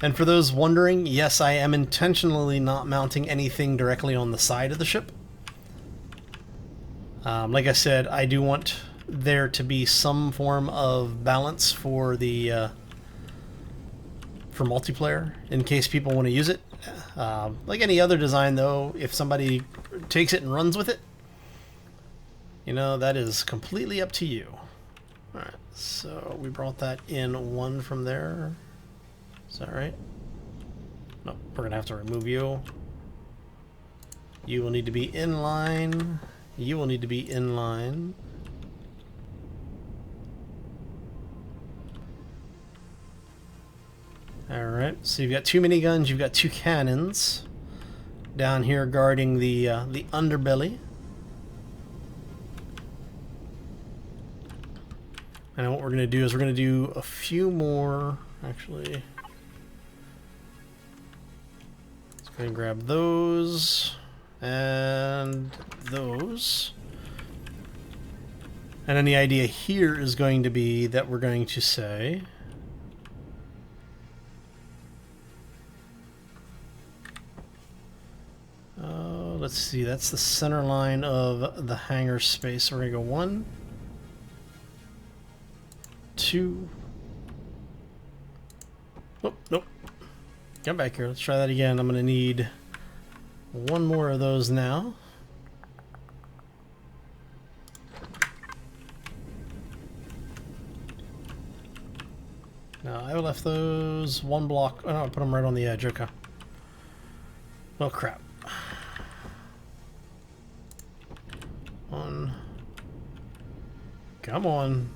And for those wondering, yes, I am intentionally not mounting anything directly on the side of the ship. Like I said, I do want there to be some form of balance for the for multiplayer in case people want to use it. Like any other design though, if somebody takes it and runs with it, you know, that is completely up to you. Alright, so we brought that in one from there. Is that right? No, we're gonna have to remove you. You will need to be in line. You will need to be in line. Alright, so you've got 2 miniguns, you've got 2 cannons down here guarding the underbelly. And what we're going to do is we're going to do a few more, actually. Let's go ahead and grab those and those. And then the idea here is going to be that we're going to say... let's see, that's the center line of the hangar space. So we're going to go 1, 2. Oh, nope. Come back here. Let's try that again. I'm going to need one more of those now. Now, I left those one block. Oh, no, I put them right on the edge. Okay. Well, crap. Come on.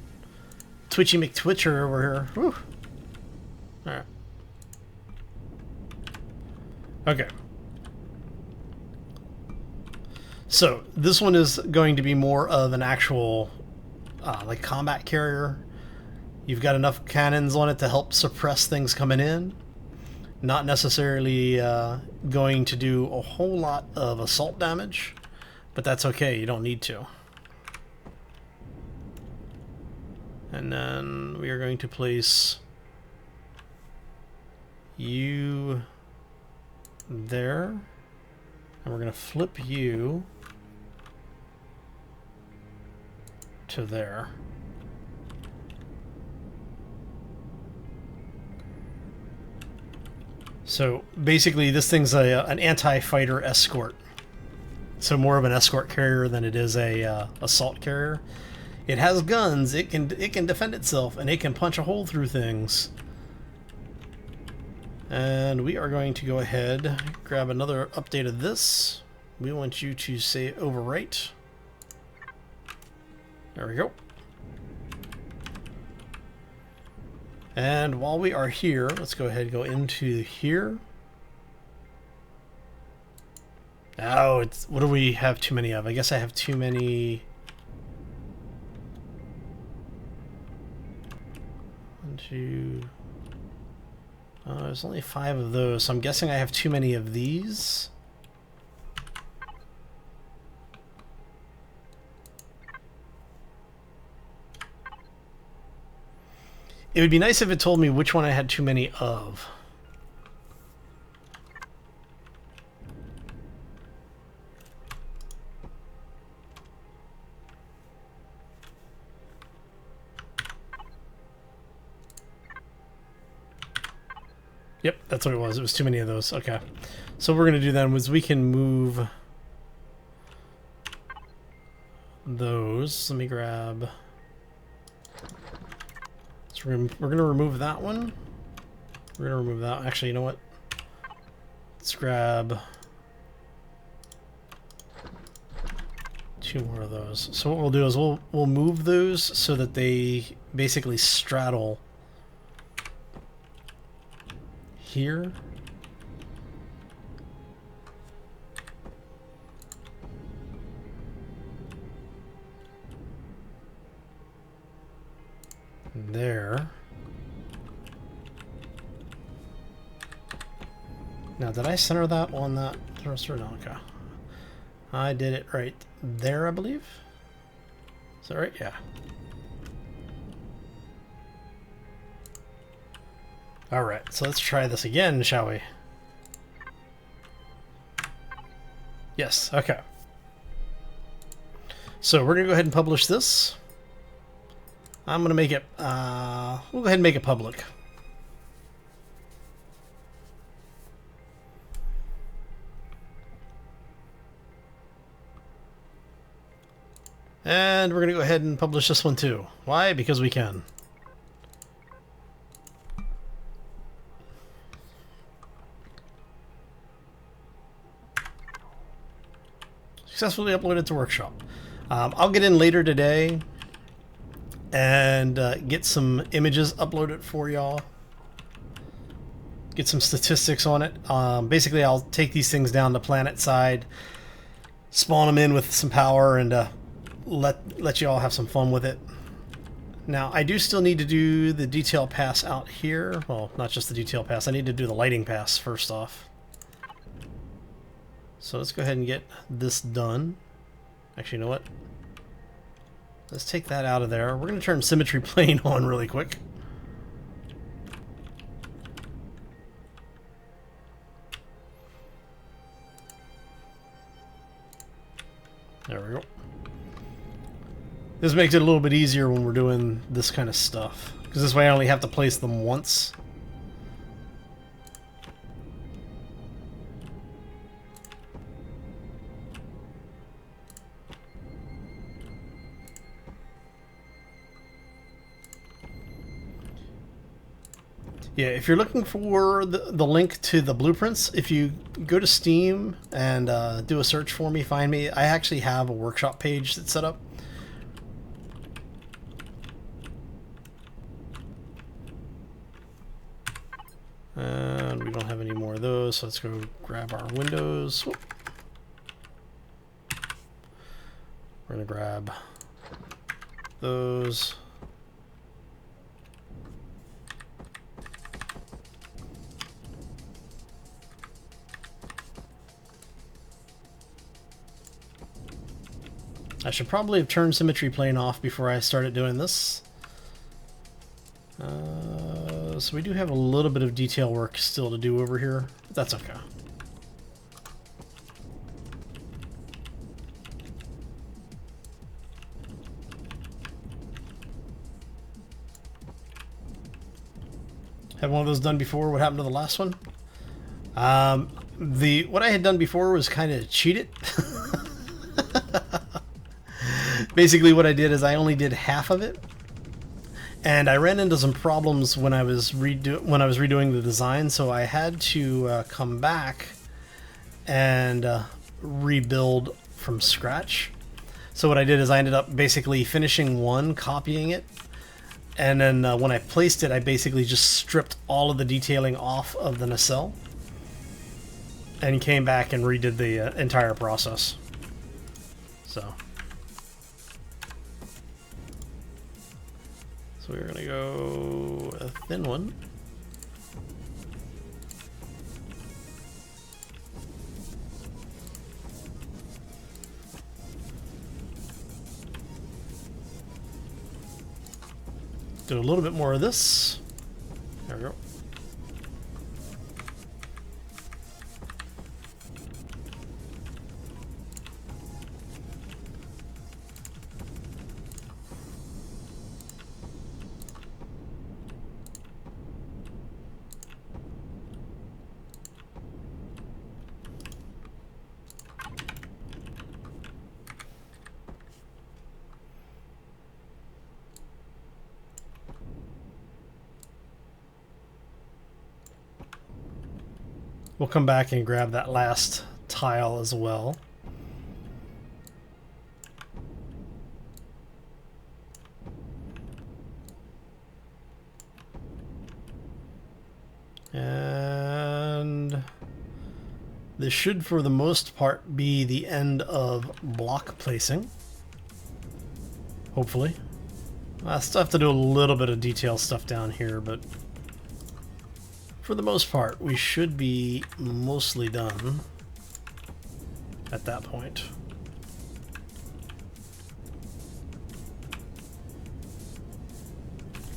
Twitchy McTwitcher over here. Whew. Alright. Okay. So, this one is going to be more of an actual, like, combat carrier. You've got enough cannons on it to help suppress things coming in. Not necessarily going to do a whole lot of assault damage, but that's okay, you don't need to. And then we are going to place you there, and we're going to flip you to there. So basically this thing's an anti-fighter escort. So more of an escort carrier than it is a assault carrier. It has guns, it can defend itself, and it can punch a hole through things. And we are going to go ahead, grab another update of this. We want you to say overwrite. There we go. And while we are here, let's go ahead and go into here. Oh, it's, what do we have too many of? I guess I have too many. 1, 2. There's only 5 of those, so I'm guessing I have too many of these. It would be nice if it told me which one I had too many of. Yep, that's what it was. It was too many of those. Okay. So what we're going to do then was we can move those. Let me grab... So we're going to remove that one. We're going to remove that. Actually, you know what? Let's grab 2 more of those. So what we'll do is we'll move those so that they basically straddle here. There. Now, did I center that on that thruster? No, okay. I did it right there, I believe. Is that right? Yeah. Alright, so let's try this again, shall we? Yes, okay. So we're going to go ahead and publish this. I'm going to make it, we'll go ahead and make it public. And we're going to go ahead and publish this one too. Why? Because we can. Successfully uploaded to Workshop. I'll get in later today and get some images uploaded for y'all. Get some statistics on it. Basically, I'll take these things down to planet side, spawn them in with some power, and let you all have some fun with it. Now, I do still need to do the detail pass out here. Well, not just the detail pass. I need to do the lighting pass first off. So let's go ahead and get this done. Actually, you know what? Let's take that out of there. We're going to turn symmetry plane on really quick. There we go. This makes it a little bit easier when we're doing this kind of stuff, because this way I only have to place them once. Yeah, if you're looking for the link to the blueprints, if you go to Steam and do a search for me, find me. I actually have a workshop page that's set up. And we don't have any more of those, so let's go grab our windows. Whoop. We're gonna grab those. I should probably have turned symmetry plane off before I started doing this. So we do have a little bit of detail work still to do over here, but that's okay. Had one of those done before. What happened to the last one? What I had done before was kind of cheated. Basically what I did is I only did half of it, and I ran into some problems when I was redoing the design, so I had to come back and rebuild from scratch. So what I did is I ended up basically finishing one, copying it, and then when I placed it, I basically just stripped all of the detailing off of the nacelle and came back and redid the entire process. So we're going to go a thin one. Do a little bit more of this. There we go. We'll come back and grab that last tile as well. And this should, for the most part, be the end of block placing. Hopefully. I still have to do a little bit of detail stuff down here, but for the most part, we should be mostly done at that point.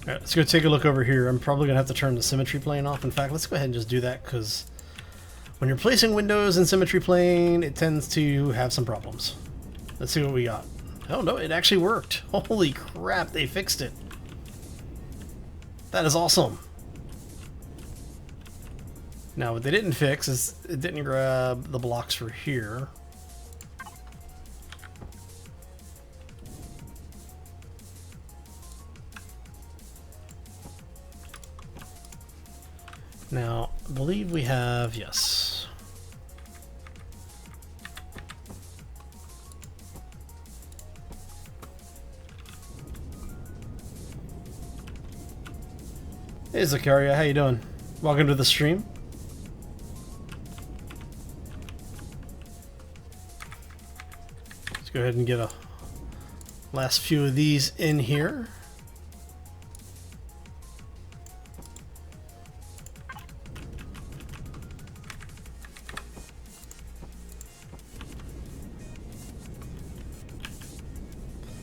All right, let's go take a look over here. I'm probably gonna have to turn the symmetry plane off. In fact, let's go ahead and just do that, because when you're placing windows in symmetry plane, it tends to have some problems. Let's see what we got. Oh no, it actually worked. Holy crap, they fixed it. That is awesome. Now, what they didn't fix is it didn't grab the blocks for here. Now, I believe we have, yes. Hey Zakaria, how you doing? Welcome to the stream. Let's go ahead and get a last few of these in here.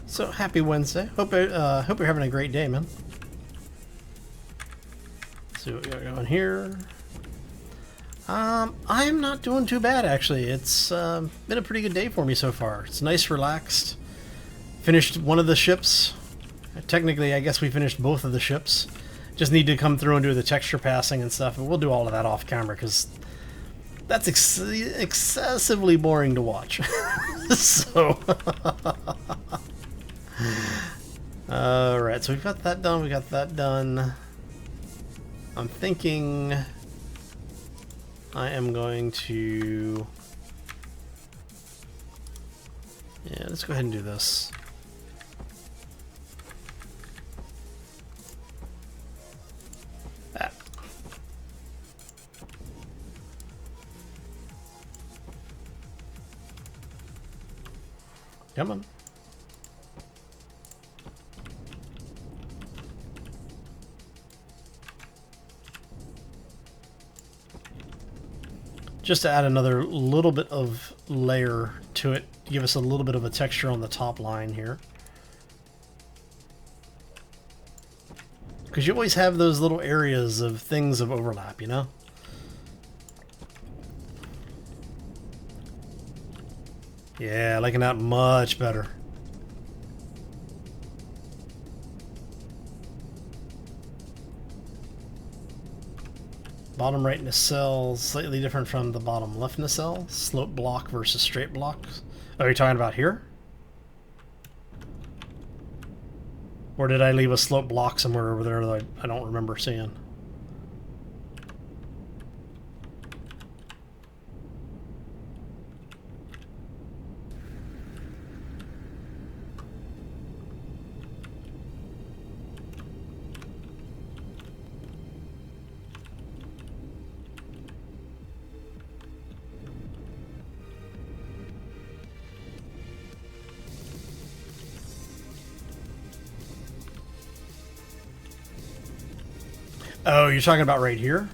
So happy Wednesday. Hope you're having a great day, man. Let's see what we got going here. I'm not doing too bad, actually. It's been a pretty good day for me so far. It's nice, relaxed. Finished one of the ships. Technically, I guess we finished both of the ships. Just need to come through and do the texture passing and stuff, and we'll do all of that off camera, because that's excessively boring to watch. So... Alright, so we've got that done, we got that done. I'm thinking I am going to... Yeah, let's go ahead and do this. That. Come on. Just to add another little bit of layer to it, give us a little bit of a texture on the top line here. Because you always have those little areas of things of overlap, you know? Yeah, liking that much better. Bottom right nacelle, slightly different from the bottom left nacelle. Slope block versus straight block. Oh, are you talking about here? Or did I leave a slope block somewhere over there that I don't remember seeing? Oh, you're talking about right here?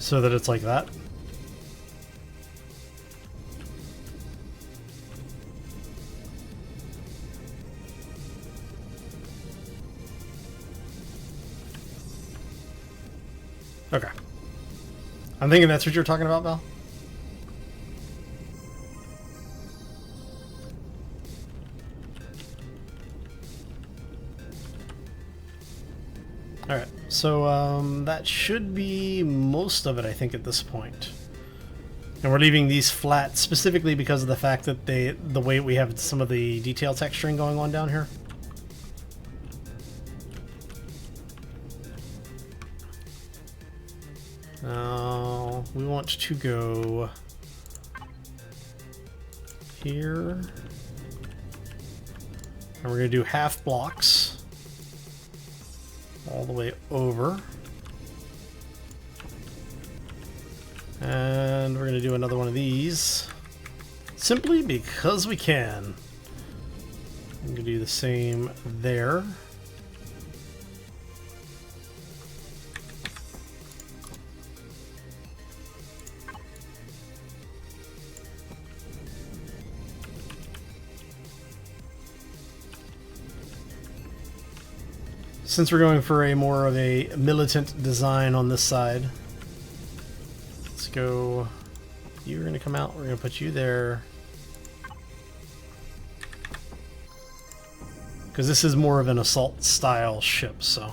So that it's like that? Okay. I'm thinking that's what you're talking about, Val. Alright, so that should be most of it, I think, at this point. And we're leaving these flat specifically because of the fact that the way we have some of the detail texturing going on down here. Now, we want to go here. And we're going to do half blocks all the way over. And we're going to do another one of these simply because we can. I'm going to do the same there. Since we're going for a more of a militant design on this side, let's go. You're going to come out. We're going to put you there. Because this is more of an assault style ship, so.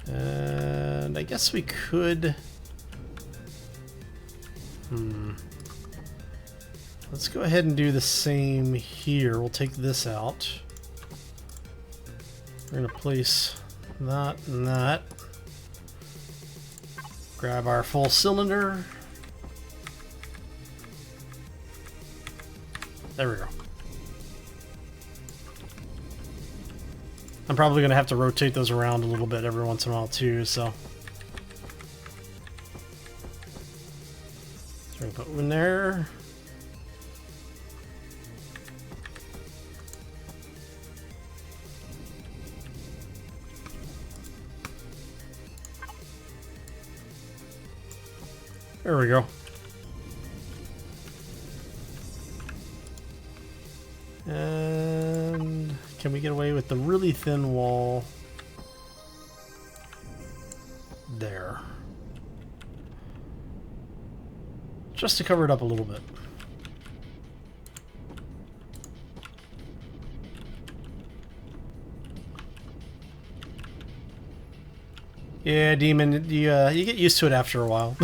And I guess we could... Let's go ahead and do the same here. We'll take this out. We're going to place that and that. Grab our full cylinder. There we go. I'm probably going to have to rotate those around a little bit every once in a while too, so. So we're going to put one there. There we go. And can we get away with the really thin wall there? Just to cover it up a little bit. Yeah, Demon, you get used to it after a while.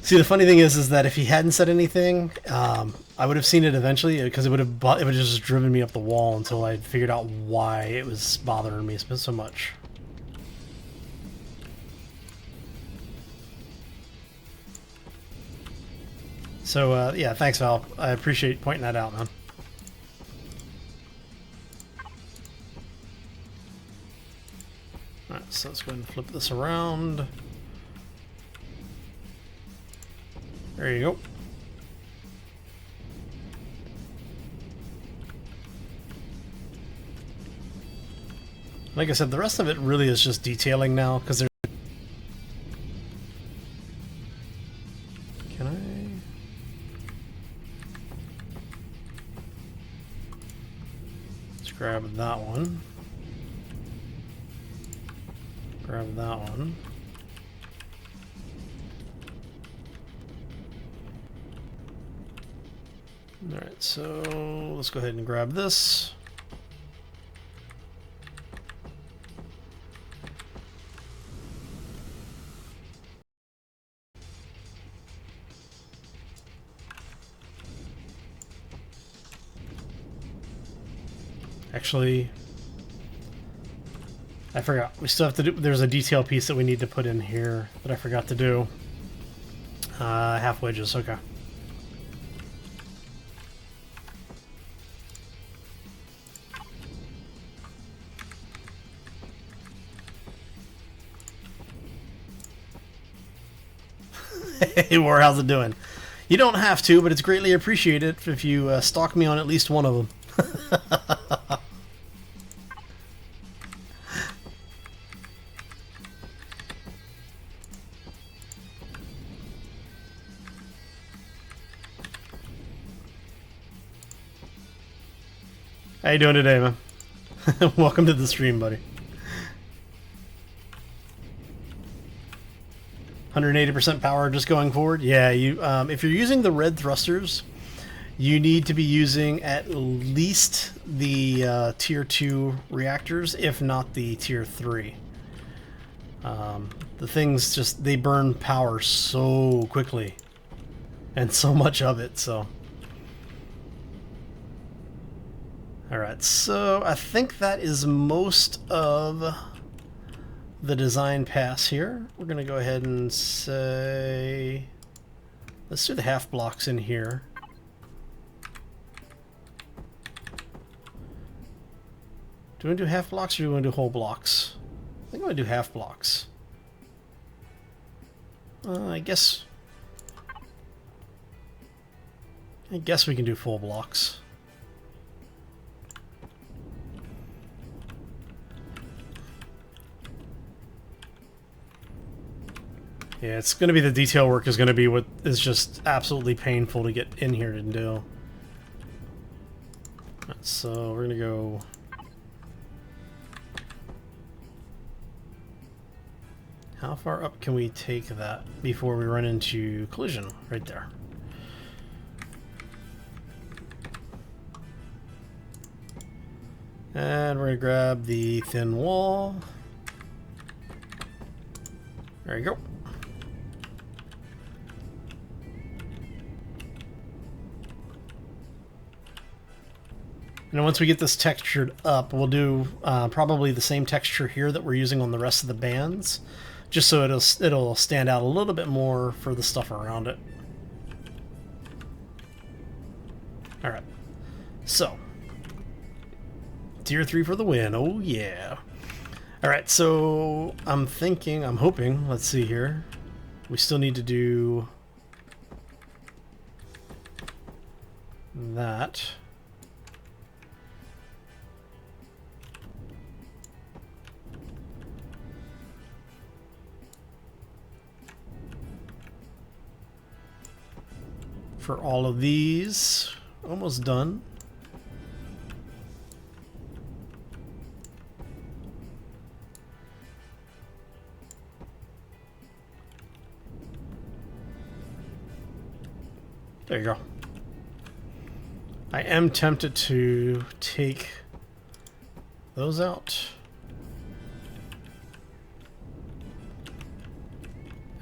See, the funny thing is that if he hadn't said anything, I would have seen it eventually, because it would have just driven me up the wall until I figured out why it was bothering me so much. So, yeah, thanks, Val. I appreciate pointing that out, man. Alright, so let's go ahead and flip this around. There you go. Like I said, the rest of it really is just detailing now, because there's... Can I... Let's grab that one. Grab that one. Alright, so let's go ahead and grab this. Actually, I forgot. We still have to do... There's a detail piece that we need to put in here that I forgot to do. Half wedges, okay. Hey, War, how's it doing? You don't have to, but it's greatly appreciated if you stalk me on at least one of them. How you doing today, man? Welcome to the stream, buddy. 180% power just going forward. Yeah, you. If you're using the red thrusters, you need to be using at least the tier 2 reactors, if not the tier 3. The things just, they burn power so quickly, and so much of it. So. Alright, so I think that is most of the design pass here. We're going to go ahead and say... Let's do the half blocks in here. Do we want to do half blocks, or do we want to do whole blocks? I think I want to do half blocks. I guess we can do full blocks. Yeah, it's going to be the detail work is going to be what is just absolutely painful to get in here to do. So we're going to go... How far up can we take that before we run into collision? Right there. And we're going to grab the thin wall. There you go. And once we get this textured up, we'll do probably the same texture here that we're using on the rest of the bands, just so it'll stand out a little bit more for the stuff around it. All right, so tier 3 for the win. Oh yeah. All right, so I'm hoping. Let's see here. We still need to do that. For all of these, almost done. There you go. I am tempted to take those out.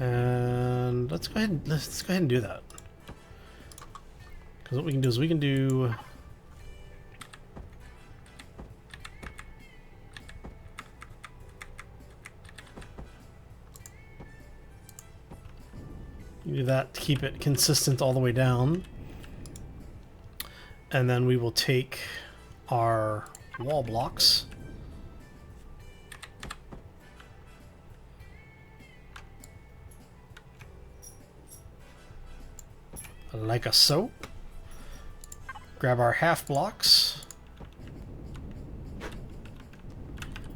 And And let's go ahead and do that. Because what we can do is we can do that to keep it consistent all the way down. And then we will take our wall blocks. Like a so. Grab our half blocks.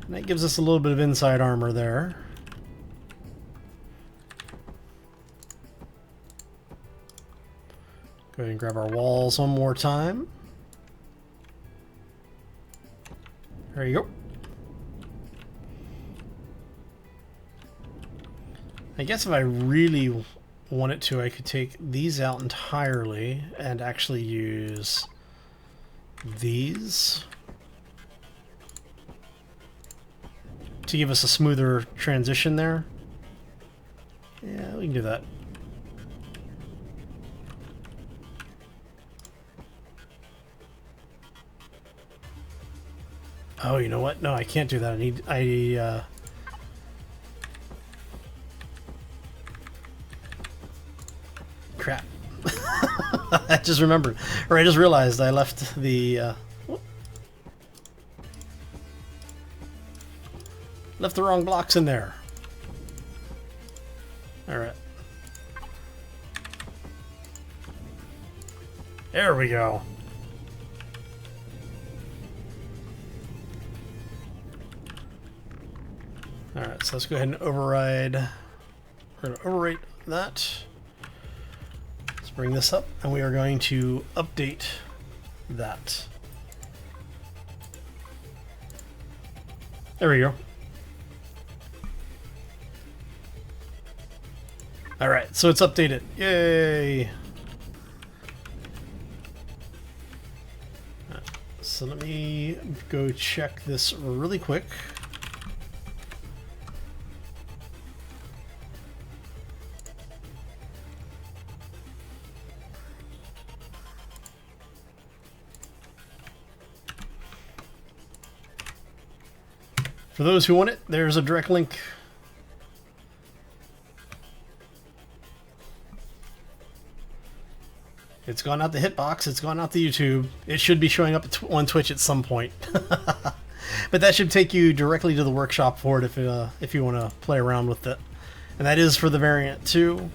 And that gives us a little bit of inside armor there. Go ahead and grab our walls one more time. There you go. I guess if I really wanted to, I could take these out entirely and actually use these to give us a smoother transition there. Yeah, we can do that. Oh, you know what? No, I can't do that. Crap. I just remembered. Or I just realized I left the, left the wrong blocks in there. Alright. There we go. Alright, so let's go ahead and override. We're going to overwrite that. Let's bring this up, and we are going to update that. There we go. Alright, so it's updated. Yay! So let me go check this really quick. For those who want it, there's a direct link. It's gone out the hitbox, it's gone out the YouTube. It should be showing up on Twitch at some point. But that should take you directly to the workshop for it if you want to play around with it. And that is for the variant too.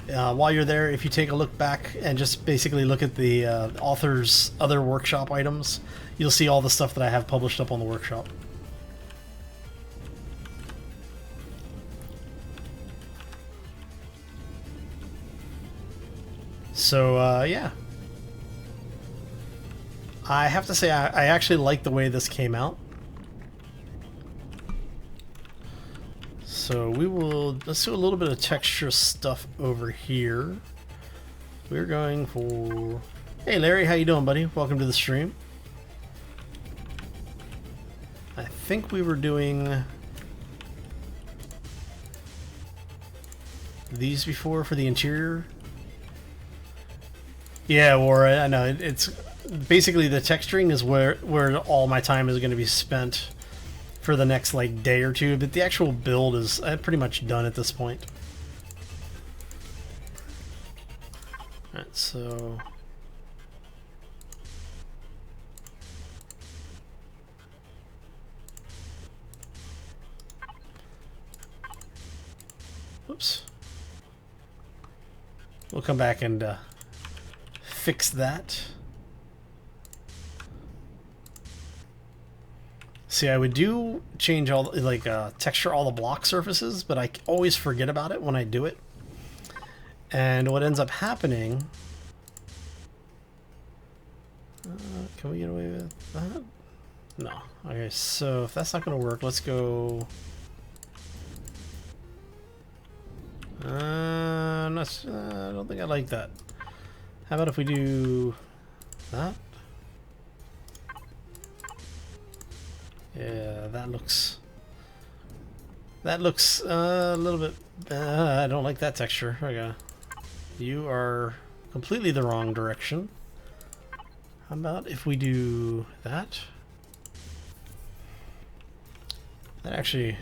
While you're there, if you take a look back and just basically look at the author's other workshop items, you'll see all the stuff that I have published up on the workshop. So, yeah. I have to say, I actually like the way this came out. So let's do a little bit of texture stuff over here. We're going for... Hey Larry, how you doing, buddy? Welcome to the stream. I think we were doing these before for the interior. Yeah, or I know it's basically the texturing is where all my time is going to be spent for the next like day or two, but the actual build is pretty much done at this point. All right, so oops, we'll come back and fix that. See, I would change all texture all the block surfaces, but I always forget about it when I do it. And what ends up happening? Can we get away with that? No. Okay, so if that's not going to work, let's go. I don't think I like that. How about if we do that? Yeah, that looks a little bit I don't like that texture. Okay. You are completely the wrong direction. How about if we do that? That actually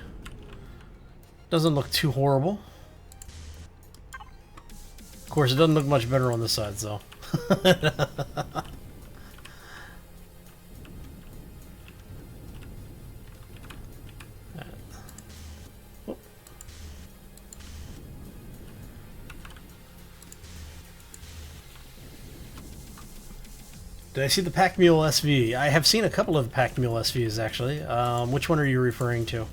doesn't look too horrible. Of course, it doesn't look much better on this side, though. Did I see the Pack Mule SV? I have seen a couple of Pack Mule SVs, actually. Which one are you referring to?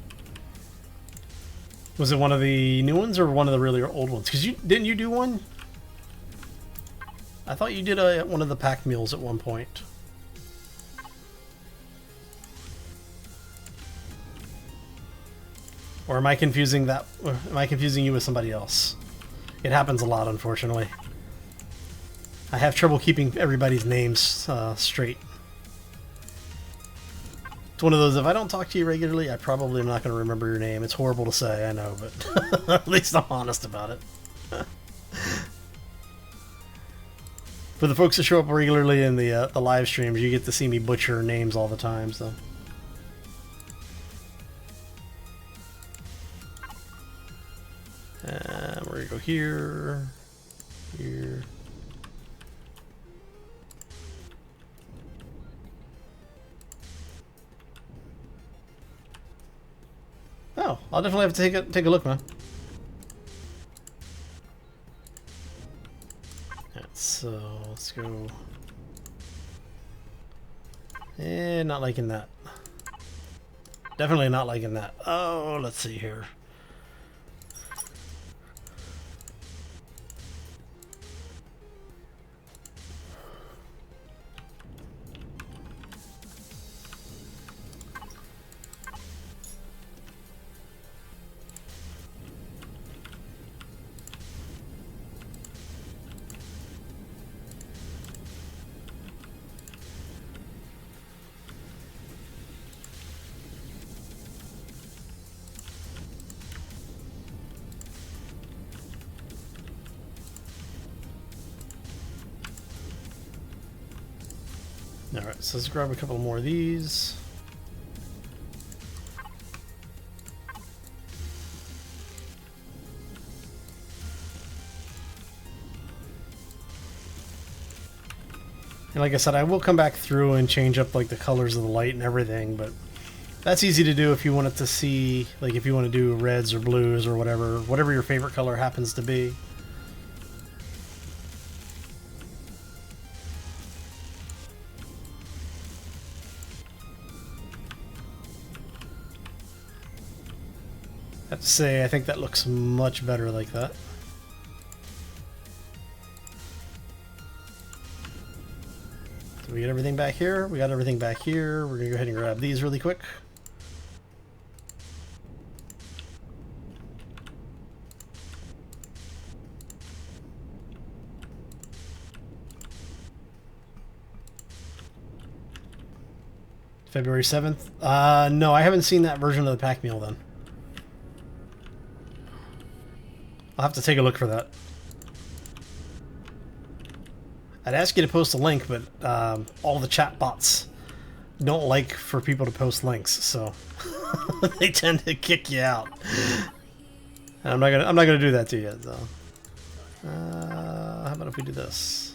Was it one of the new ones or one of the really old ones? Because didn't you do one? I thought you did one of the Pack Mules at one point. Or am I confusing that? Or am I confusing you with somebody else? It happens a lot, unfortunately. I have trouble keeping everybody's names straight. It's one of those, if I don't talk to you regularly, I probably am not going to remember your name. It's horrible to say, I know, but at least I'm honest about it. For the folks that show up regularly in the live streams, you get to see me butcher names all the time, so. We're going to go here, here. Oh, I'll definitely have to take a look, man. Alright, so let's go. Not liking that. Definitely not liking that. Oh, let's see here. Alright, so let's grab a couple more of these. And like I said, I will come back through and change up like the colors of the light and everything, but that's easy to do if you want it to see, like if you want to do reds or blues or whatever your favorite color happens to be. I have to say, I think that looks much better like that. So we get everything back here. We got everything back here. We're going to go ahead and grab these really quick. February 7th? No, I haven't seen that version of the Pack Mule then. I'll have to take a look for that. I'd ask you to post a link, but all the chat bots don't like for people to post links, so they tend to kick you out. And I'm not gonna do that to you, though. How about if we do this?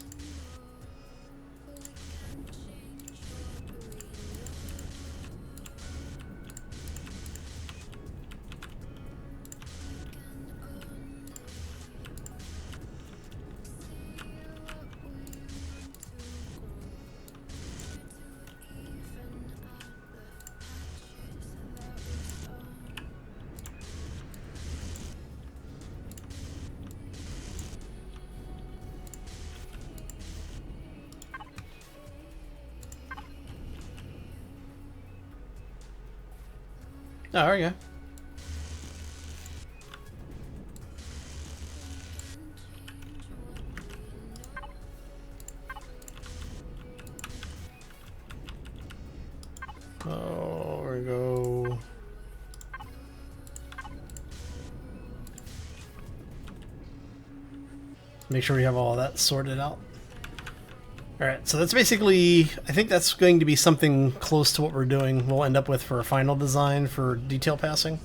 Oh, there we go. Oh, there we go. Make sure we have all that sorted out. Alright, so that's basically, I think that's going to be something close to what we're doing, we'll end up with for a final design for detail passing.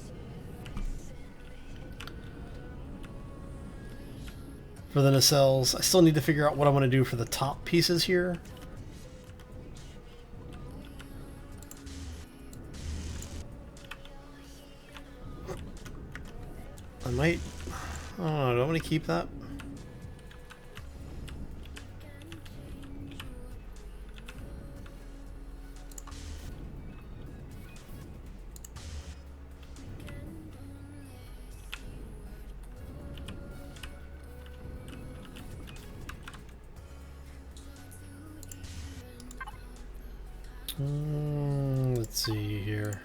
For the nacelles, I still need to figure out what I want to do for the top pieces here. I might, I don't know, do I want to keep that? Let's see here.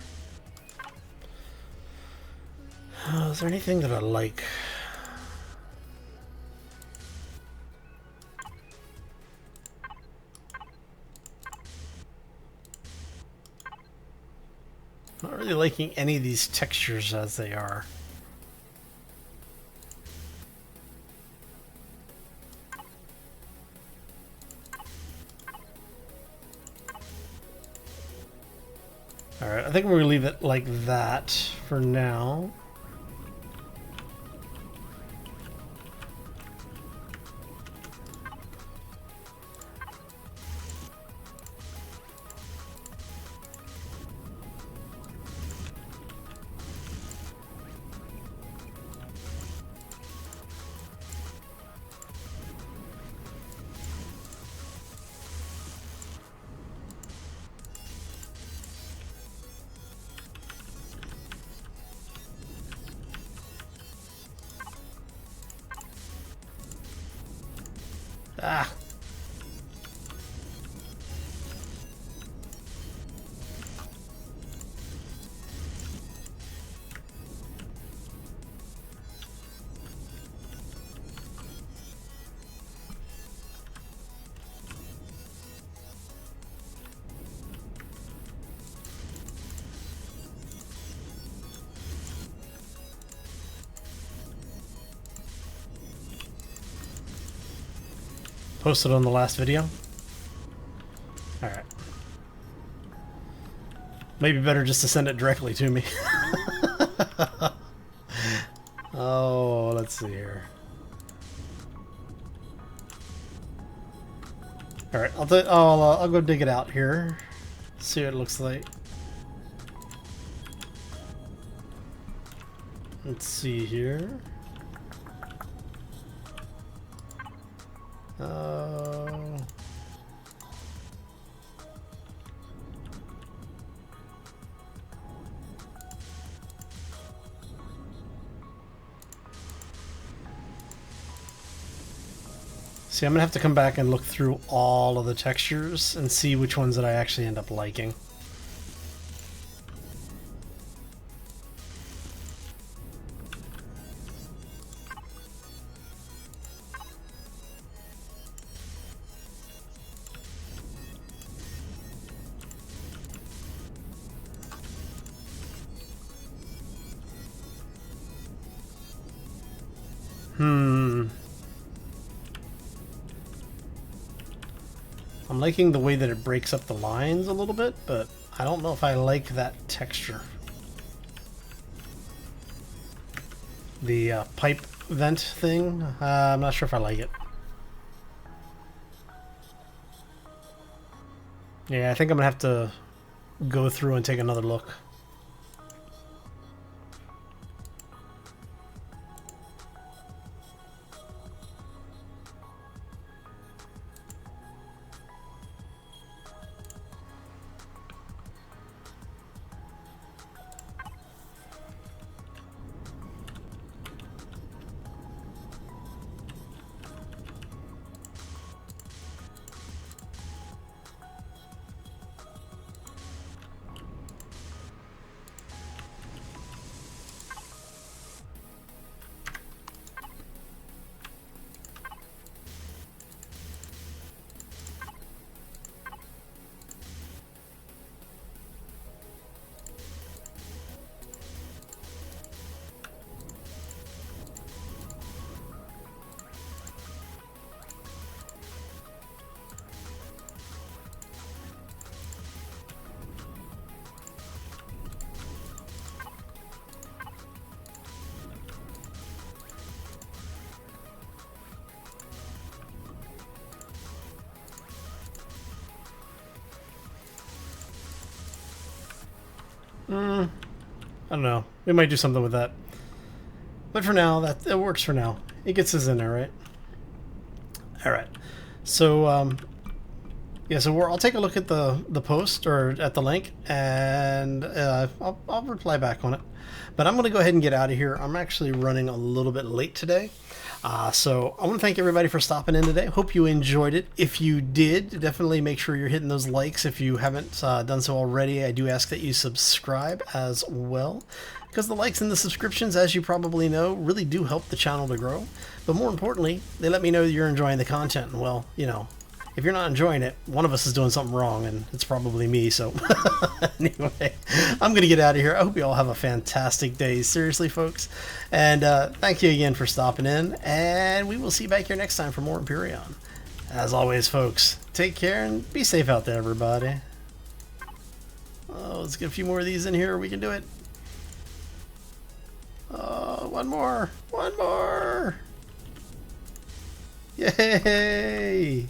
Is there anything that I like? Not really liking any of these textures as they are. Alright, I think we're going to leave it like that for now. Ah. Posted on the last video. Alright. Maybe better just to send it directly to me. Oh, let's see here. Alright, I'll go dig it out here. See what it looks like. Let's see here. See, I'm gonna have to come back and look through all of the textures and see which ones that I actually end up liking. I'm liking the way that it breaks up the lines a little bit, but I don't know if I like that texture. The pipe vent thing, I'm not sure if I like it. Yeah, I think I'm gonna have to go through and take another look. I don't know. We might do something with that. But for now, it works for now. It gets us in there, right? All right. So, yeah, so I'll take a look at the post or at the link, and I'll reply back on it. But I'm going to go ahead and get out of here. I'm actually running a little bit late today. So I want to thank everybody for stopping in today. Hope you enjoyed it. If you did, definitely make sure you're hitting those likes. If you haven't done so already, I do ask that you subscribe as well, because the likes and the subscriptions, as you probably know, really do help the channel to grow. But more importantly, they let me know that you're enjoying the content. And well, you know, if you're not enjoying it, one of us is doing something wrong, and it's probably me. So anyway, I'm going to get out of here. I hope you all have a fantastic day. Seriously, folks. And thank you again for stopping in. And we will see you back here next time for more Empyrion. As always, folks, take care and be safe out there, everybody. Oh, let's get a few more of these in here. We can do it. Oh, one more. One more. Yay!